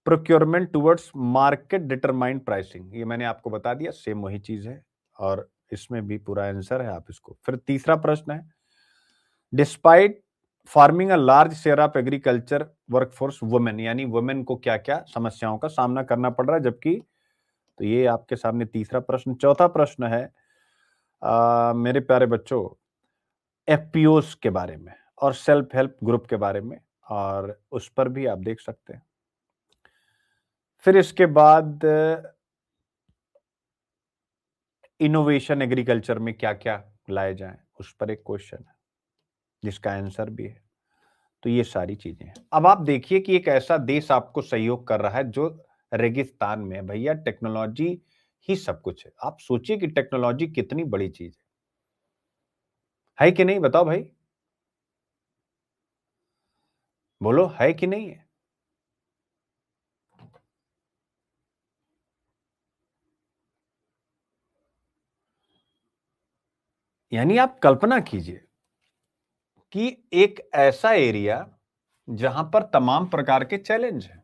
procurement towards market determined pricing. ये मैंने आपको बता दिया, सेम वही चीज है और इसमें भी पूरा आंसर है आप इसको। फिर तीसरा प्रश्न है, despite farming a large share of agriculture workforce women, यानी वुमेन को क्या क्या समस्याओं का सामना करना पड़ रहा है जबकि, तो ये आपके सामने तीसरा प्रश्न। चौथा प्रश्न है मेरे प्यारे बच्चों, एफपीओस के बारे में और सेल्फ हेल्प ग्रुप के बारे में, और उस पर भी आप देख सकते हैं। फिर इसके बाद इनोवेशन एग्रीकल्चर में क्या क्या लाए जाएं, उस पर एक क्वेश्चन है जिसका आंसर भी है। तो ये सारी चीजें हैं। अब आप देखिए कि एक ऐसा देश आपको सहयोग कर रहा है जो रेगिस्तान में है। भैया टेक्नोलॉजी ही सब कुछ है। आप सोचिए कि टेक्नोलॉजी कितनी बड़ी चीज है कि नहीं, बताओ भाई, बोलो है कि नहीं है। यानी आप कल्पना कीजिए कि एक ऐसा एरिया जहां पर तमाम प्रकार के चैलेंज हैं।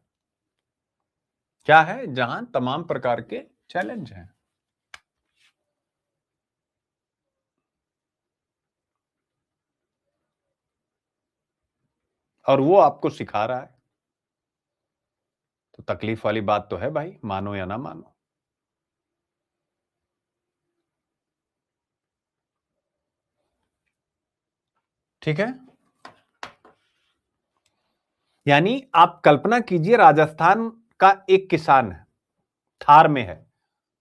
क्या है? जहां तमाम प्रकार के चैलेंज हैं, और वो आपको सिखा रहा है। तो तकलीफ वाली बात तो है भाई, मानो या ना मानो। ठीक है, यानी आप कल्पना कीजिए, राजस्थान का एक किसान है, थार में है,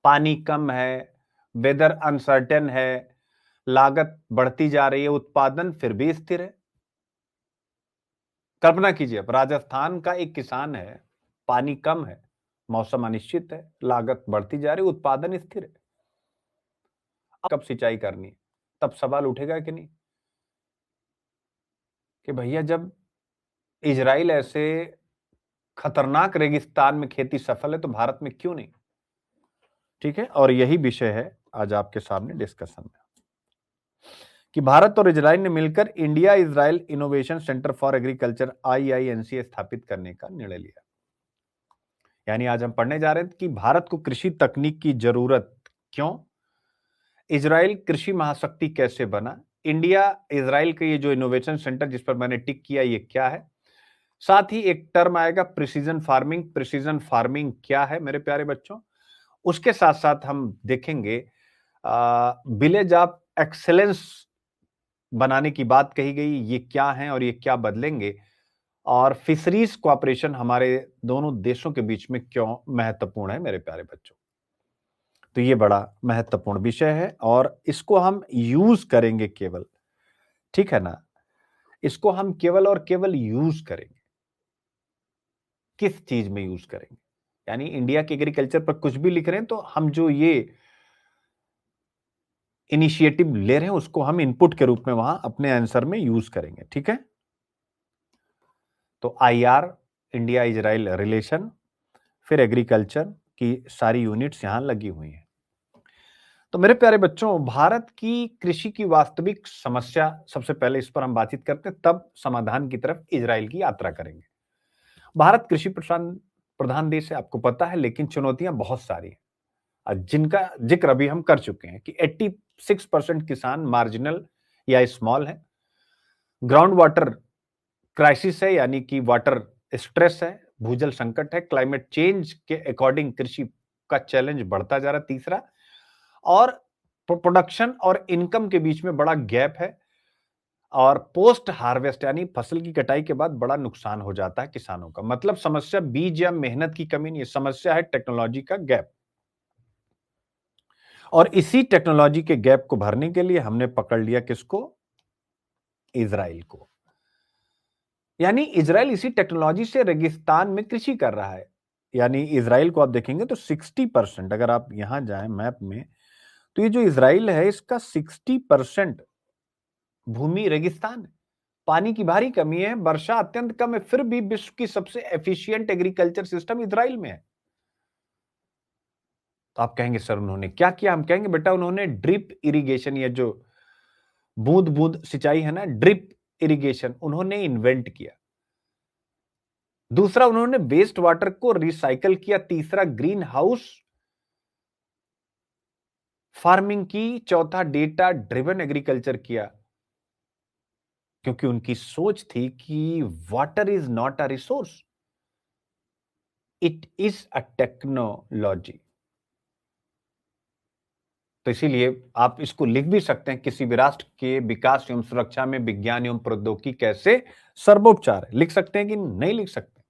पानी कम है, वेदर अनसर्टेन है, लागत बढ़ती जा रही है, उत्पादन फिर भी स्थिर है। कल्पना कीजिए, अब राजस्थान का एक किसान है, पानी कम है, मौसम अनिश्चित है, लागत बढ़ती जा रही है, उत्पादन स्थिर है। कब सिंचाई करनी है, तब सवाल उठेगा कि नहीं, कि भैया जब इजराइल ऐसे खतरनाक रेगिस्तान में खेती सफल है तो भारत में क्यों नहीं। ठीक है, और यही विषय है आज आपके सामने डिस्कशन में, कि भारत और इजराइल ने मिलकर India Israel innovation centre for agriculture IINC स्थापित करने का निर्णय लिया। यानी आज हम पढ़ने जा रहे हैं कि भारत को कृषि तकनीक की जरूरत क्यों, इजराइल कृषि महाशक्ति कैसे बना, इंडिया इजराइल का ये जो इनोवेशन सेंटर जिस पर मैंने टिक किया ये क्या है। साथ ही एक टर्म आएगा प्रिसीजन फार्मिंग। प्रिसीजन फार्मिंग क्या है मेरे प्यारे बच्चों, उसके साथ साथ हम देखेंगे विलेज ऑफ एक्सेलेंस बनाने की बात कही गई, ये क्या है और ये क्या बदलेंगे, और फिशरीज कोऑपरेशन हमारे दोनों देशों के बीच में क्यों महत्वपूर्ण है मेरे प्यारे बच्चों। तो ये बड़ा महत्वपूर्ण विषय है और इसको हम यूज करेंगे केवल, ठीक है ना, इसको हम केवल और केवल यूज करेंगे। किस चीज में यूज करेंगे, यानी इंडिया के एग्रीकल्चर पर कुछ भी लिख रहे हैं तो हम जो ये इनिशिएटिव ले रहे हैं उसको हम इनपुट के रूप में वहां अपने आंसर में यूज करेंगे। ठीक है, तो IR इंडिया इजराइल रिलेशन, फिर एग्रीकल्चर की सारी यूनिट्स यहां लगी हुई हैं। तो मेरे प्यारे बच्चों, भारत की कृषि की वास्तविक समस्या, सबसे पहले इस पर हम बातचीत करते हैं, तब समाधान की तरफ इजराइल की यात्रा करेंगे। भारत कृषि प्रधान प्रधान देश है, आपको पता है, लेकिन चुनौतियां बहुत सारी हैं जिनका जिक्र अभी हम कर चुके हैं कि 86% किसान मार्जिनल या स्मॉल है, ग्राउंड वाटर क्राइसिस है यानी कि वाटर स्ट्रेस है, भूजल संकट है, क्लाइमेट चेंज के अकॉर्डिंग कृषि का चैलेंज बढ़ता जा रहा है, तीसरा, और प्रोडक्शन और इनकम के बीच में बड़ा गैप है, और पोस्ट हार्वेस्ट यानी फसल की कटाई के बाद बड़ा नुकसान हो जाता है किसानों का। मतलब समस्या बीज या मेहनत की कमी नहीं है, समस्या है टेक्नोलॉजी का गैप। और इसी टेक्नोलॉजी के गैप को भरने के लिए हमने पकड़ लिया किसको, इजराइल को। यानी इजराइल इसी टेक्नोलॉजी से रेगिस्तान में कृषि कर रहा है। यानी इजराइल को आप देखेंगे तो 60%, अगर आप यहां जाएं मैप में, तो ये जो इजराइल है इसका 60% भूमि रेगिस्तान है। पानी की भारी कमी है, वर्षा अत्यंत कम है, फिर भी विश्व की सबसे एफिशिएंट एग्रीकल्चर सिस्टम इजराइल में है। तो आप कहेंगे सर उन्होंने क्या किया? हम कहेंगे बेटा उन्होंने ड्रिप इरिगेशन, या जो बूंद बूंद सिंचाई है ना, ड्रिप इरिगेशन उन्होंने इन्वेंट किया। दूसरा, उन्होंने वेस्ट वाटर को रिसाइकल किया। तीसरा, ग्रीन हाउस फार्मिंग की। चौथा, डेटा ड्रिवन एग्रीकल्चर किया, क्योंकि उनकी सोच थी कि water is not a resource, it is a technology. तो इसीलिए आप इसको लिख भी सकते हैं, किसी भी राष्ट्र के विकास एवं सुरक्षा में विज्ञान एवं प्रौद्योगिकी कैसे सर्वोपचार है। लिख सकते हैं कि नहीं लिख सकते?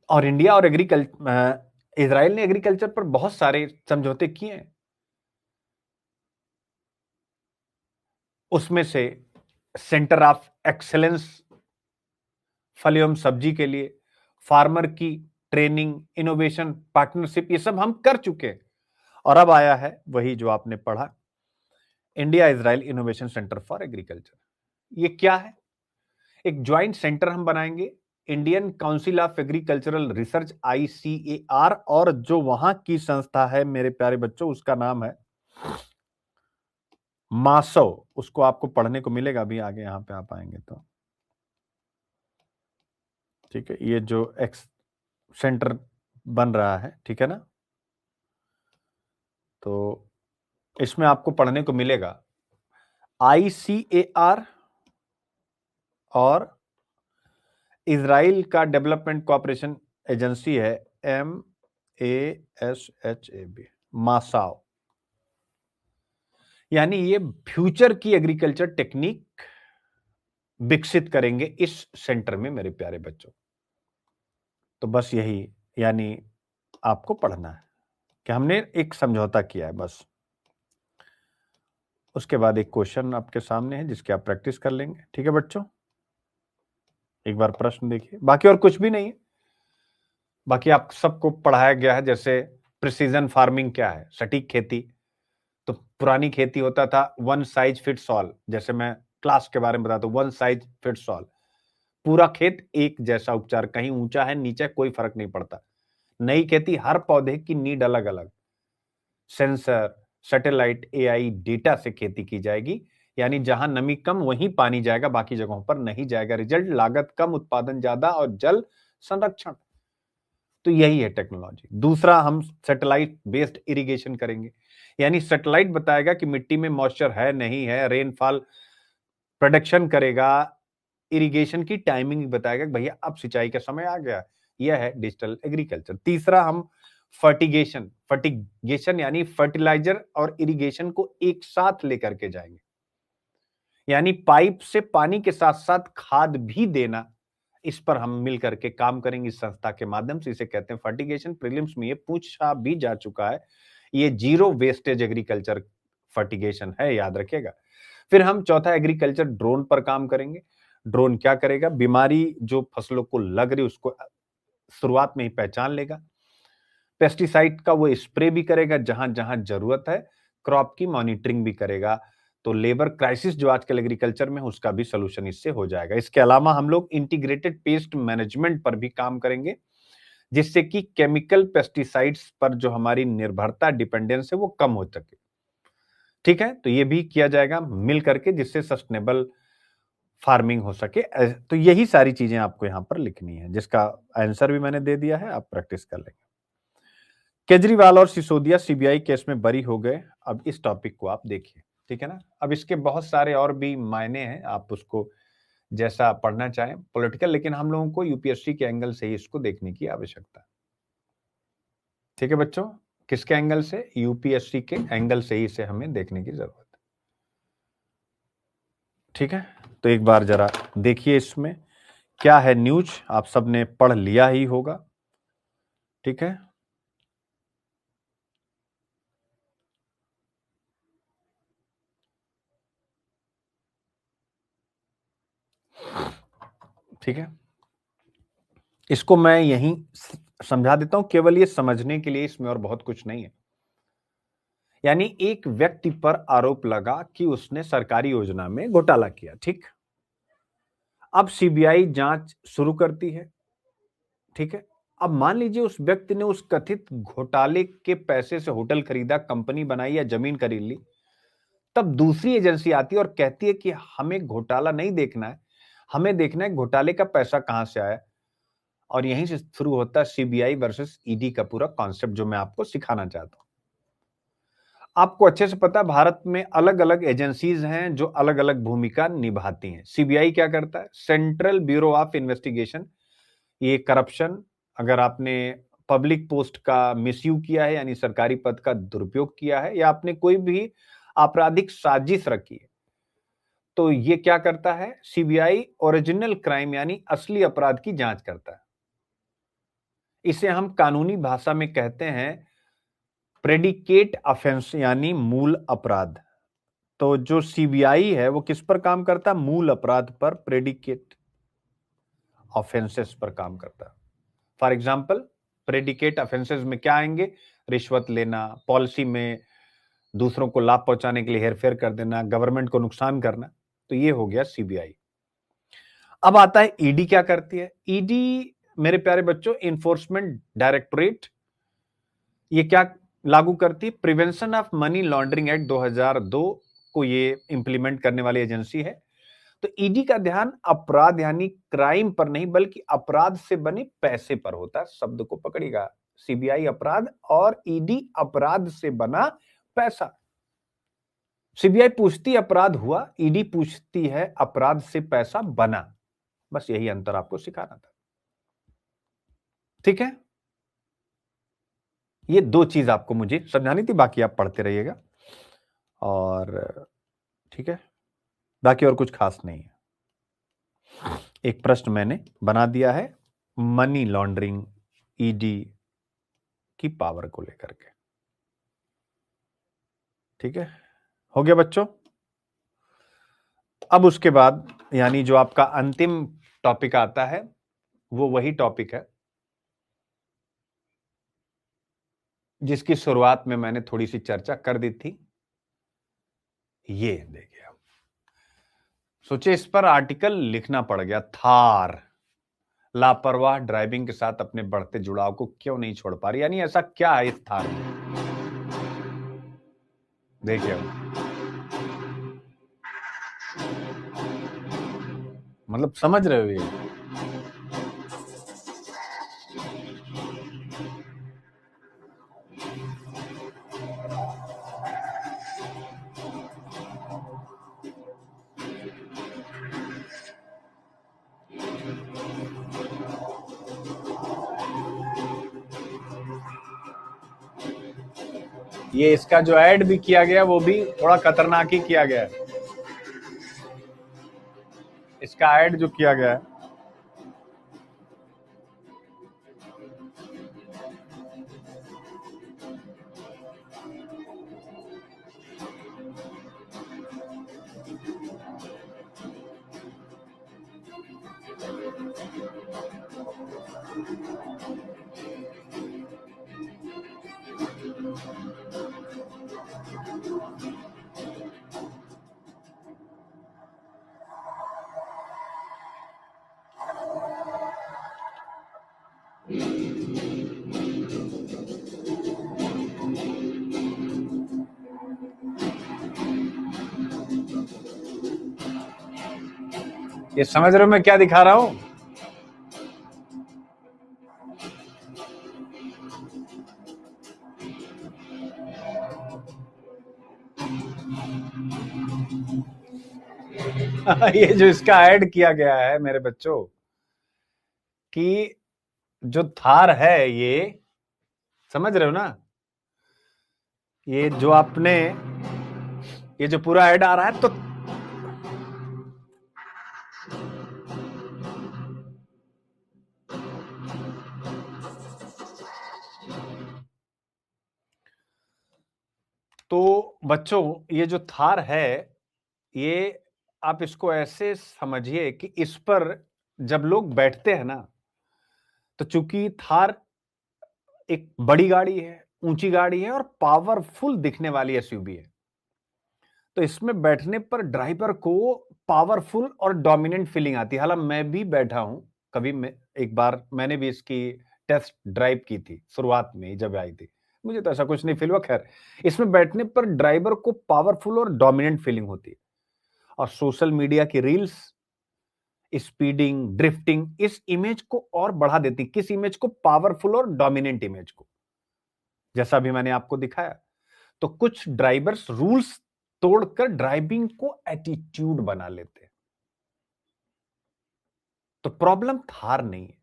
और इंडिया और इजराइल ने एग्रीकल्चर पर बहुत सारे समझौते किए हैं। उसमें से सेंटर ऑफ एक्सेलेंस फल एवं सब्जी के लिए, फार्मर की ट्रेनिंग, इनोवेशन पार्टनरशिप, ये सब हम कर चुके हैं। और अब आया है वही जो आपने पढ़ा, India Israel innovation centre for agriculture. ये क्या है? एक ज्वाइंट सेंटर हम बनाएंगे, Indian council of agricultural research ICAR, और जो वहां की संस्था है मेरे प्यारे बच्चों, उसका नाम है मासव। उसको आपको पढ़ने को मिलेगा अभी आगे, यहां पे आप आएंगे तो। ठीक है, ये जो एक्स सेंटर बन रहा है, ठीक है ना, तो इसमें आपको पढ़ने को मिलेगा ICAR और इजराइल का डेवलपमेंट कोऑपरेशन एजेंसी है MASHAB, मासाव। यानी ये फ्यूचर की एग्रीकल्चर टेक्निक विकसित करेंगे इस सेंटर में मेरे प्यारे बच्चों। तो बस यही, यानी आपको पढ़ना है कि हमने एक समझौता किया है बस। उसके बाद एक क्वेश्चन आपके सामने है जिसकी आप प्रैक्टिस कर लेंगे। ठीक है बच्चों, एक बार प्रश्न देखिए, बाकी और कुछ भी नहीं है। बाकी आप सबको पढ़ाया गया है, जैसे प्रिसीजन फार्मिंग क्या है, सटीक खेती। तो पुरानी खेती होता था वन साइज फिट्स ऑल, जैसे मैं क्लास के बारे में बताता हूं, वन साइज फिट्स ऑल, पूरा खेत एक जैसा उपचार, कहीं ऊंचा है नीचे कोई फर्क नहीं पड़ता। नई खेती, हर पौधे की नीड अलग अलग, सेंसर, सैटेलाइट, AI डेटा से खेती की जाएगी। यानी जहां नमी कम वहीं पानी जाएगा, बाकी जगहों पर नहीं जाएगा। रिजल्ट, लागत कम, उत्पादन ज्यादा और जल संरक्षण। तो यही है टेक्नोलॉजी। दूसरा, हम सैटेलाइट बेस्ड इरिगेशन करेंगे। यानी सैटेलाइट बताएगा कि मिट्टी में मॉइस्चर है नहीं है, रेनफॉल प्रोडक्शन करेगा, इरिगेशन की टाइमिंग बताएगा कि भैया अब सिंचाई का समय आ गया। यह है डिजिटल एग्रीकल्चर। तीसरा, हम फर्टिगेशन फर्टिगेशन यानी फर्टिलाइजर और इरिगेशन को एक साथ लेकर के जाएंगे। यानी पाइप से पानी के साथ साथ खाद भी देना, इस पर हम मिल करके काम करेंगे इस संस्था के माध्यम से। इसे कहते हैं फर्टिगेशन। प्रीलिम्स में ये पूछा भी जा चुका है। ये जीरो वेस्टेज एग्रीकल्चर फर्टिगेशन है, याद रखिएगा। फिर हम चौथा, एग्रीकल्चर ड्रोन पर काम करेंगे। ड्रोन क्या करेगा? बीमारी जो फसलों को लग रही उसको शुरुआत में ही पहचान लेगा। पेस्टिसाइड का वो स्प्रे भी करेगा जहां जहां जरूरत है। क्रॉप की मॉनिटरिंग भी करेगा। तो लेबर क्राइसिस जो आजकल एग्रीकल्चर में है उसका भी सोल्यूशन इससे हो जाएगा। इसके अलावा हम लोग इंटीग्रेटेड पेस्ट मैनेजमेंट पर भी काम करेंगे, जिससे कि केमिकल पेस्टिसाइड्स पर जो हमारी निर्भरता, डिपेंडेंस है, वो कम हो सके। ठीक है, तो ये भी किया जाएगा मिल करके, जिससे सस्टेनेबल फार्मिंग हो सके। तो यही सारी चीजें आपको यहां पर लिखनी है, जिसका आंसर भी मैंने दे दिया है, आप प्रैक्टिस कर लेंगे। केजरीवाल और सिसोदिया CBI केस में बरी हो गए। अब इस टॉपिक को आप देखिए, ठीक है ना। अब इसके बहुत सारे और भी मायने हैं, आप उसको जैसा पढ़ना चाहें पॉलिटिकल, लेकिन हम लोगों को UPSC के एंगल से ही इसको देखने की आवश्यकता है। ठीक है बच्चों, किसके एंगल से? UPSC के एंगल से ही इसे हमें देखने की जरूरत है। ठीक है, तो एक बार जरा देखिए इसमें क्या है न्यूज, आप सबने पढ़ लिया ही होगा। ठीक है, ठीक है, इसको मैं यहीं समझा देता हूं, केवल ये समझने के लिए, इसमें और बहुत कुछ नहीं है। यानी एक व्यक्ति पर आरोप लगा कि उसने सरकारी योजना में घोटाला किया, ठीक। अब सीबीआई जांच शुरू करती है, ठीक है। अब मान लीजिए उस व्यक्ति ने उस कथित घोटाले के पैसे से होटल खरीदा, कंपनी बनाई या जमीन खरीद ली। तब दूसरी एजेंसी आती है और कहती है कि हमें घोटाला नहीं देखना है, हमें देखना है घोटाले का पैसा कहां से आया। और यहीं से शुरू होता है सीबीआई वर्सेस ईडी का पूरा कॉन्सेप्ट, जो मैं आपको सिखाना चाहता हूं। आपको अच्छे से पता है भारत में अलग अलग एजेंसीज हैं जो अलग अलग भूमिका निभाती हैं। सीबीआई क्या करता है? Central bureau of investigation. ये करप्शन, अगर आपने पब्लिक पोस्ट का मिसयूज किया है, यानी सरकारी पद का दुरुपयोग किया है, या आपने कोई भी आपराधिक साजिश रखी है, तो ये क्या करता है? सीबीआई ओरिजिनल क्राइम यानी असली अपराध की जांच करता है। इसे हम कानूनी भाषा में कहते हैं प्रेडिकेट ऑफेंस, यानी मूल अपराध। तो जो सीबीआई है वो किस पर काम करता है? मूल अपराध पर, प्रेडिकेट ऑफेंसेस पर काम करता है। फॉर एग्जाम्पल, प्रेडिकेट ऑफेंसेस में क्या आएंगे? रिश्वत लेना, पॉलिसी में दूसरों को लाभ पहुंचाने के लिए हेरफेर कर देना, गवर्नमेंट को नुकसान करना। तो ये हो गया सीबीआई। अब आता है ईडी क्या करती है। ईडी, मेरे प्यारे बच्चों, इन्फोर्समेंट डायरेक्टोरेट, ये क्या लागू करती है? Prevention of money laundering act 2002 को ये इंप्लीमेंट करने वाली एजेंसी है। तो ईडी का ध्यान अपराध यानी क्राइम पर नहीं, बल्कि अपराध से बने पैसे पर होता है। शब्द को पकड़िएगा, सीबीआई अपराध और ईडी अपराध से बना पैसा। सीबीआई पूछती अपराध हुआ, ईडी पूछती है अपराध से पैसा बना। बस यही अंतर आपको सिखाना था, ठीक है। ये दो चीज आपको मुझे समझानी थी, बाकी आप पढ़ते रहिएगा। और ठीक है, बाकी और कुछ खास नहीं है। एक प्रश्न मैंने बना दिया है मनी लॉन्ड्रिंग ईडी की पावर को लेकर के, ठीक है। हो गया बच्चों। अब उसके बाद यानी जो आपका अंतिम टॉपिक आता है, वो वही टॉपिक है जिसकी शुरुआत में मैंने थोड़ी सी चर्चा कर दी थी। ये देखिए, आप सोचिए, इस पर आर्टिकल लिखना पड़ गया। थार लापरवाह ड्राइविंग के साथ अपने बढ़ते जुड़ाव को क्यों नहीं छोड़ पा रही, यानी ऐसा क्या है इस थार में? देखिए, मतलब समझ रहे हो ये इसका जो ऐड भी किया गया वो भी थोड़ा खतरनाक ही किया गया है। इसका ऐड जो किया गया है, ये समझ रहे हो मैं क्या दिखा रहा हूं? ये जो इसका ऐड किया गया है मेरे बच्चों, कि जो थार है, ये समझ रहे हो ना? ये जो आपने, ये जो पूरा ऐड आ रहा है, तो बच्चों, ये जो थार है, ये आप इसको ऐसे समझिए कि इस पर जब लोग बैठते हैं ना, तो चूंकि थार एक बड़ी गाड़ी है, ऊंची गाड़ी है और पावरफुल दिखने वाली एसयूवी है, तो इसमें बैठने पर ड्राइवर को पावरफुल और डोमिनेंट फीलिंग आती है। हालांकि मैं भी बैठा हूं कभी, एक बार मैंने भी इसकी टेस्ट ड्राइव की थी शुरुआत में जब आई थी, मुझे तो ऐसा कुछ नहीं फील हुआ। खैर, इसमें बैठने पर ड्राइवर को पावरफुल और डोमिनेंट फीलिंग होती है। और सोशल मीडिया की रील्स स्पीडिंग, ड्रिफ्टिंग इस इमेज को और बढ़ा देती। किस इमेज को? पावरफुल और डोमिनेंट इमेज को, जैसा अभी मैंने आपको दिखाया। तो कुछ ड्राइवर्स रूल्स तोड़कर ड्राइविंग को एटीट्यूड बना लेते हैं। तो प्रॉब्लम थार नहीं है,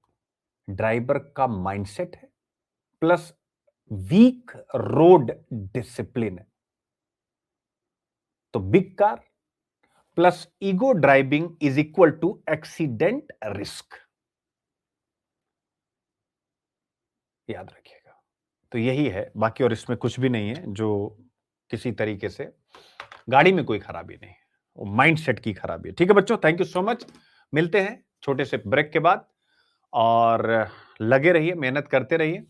ड्राइवर का माइंडसेट है प्लस वीक रोड डिसिप्लिन है। तो big car plus ego driving is equal to accident risk, याद रखिएगा। तो यही है, बाकी और इसमें कुछ भी नहीं है जो किसी तरीके से गाड़ी में कोई खराबी नहीं है, वो माइंडसेट की खराबी है। ठीक है बच्चों, थैंक यू सो मच। मिलते हैं छोटे से ब्रेक के बाद, और लगे रहिए, मेहनत करते रहिए।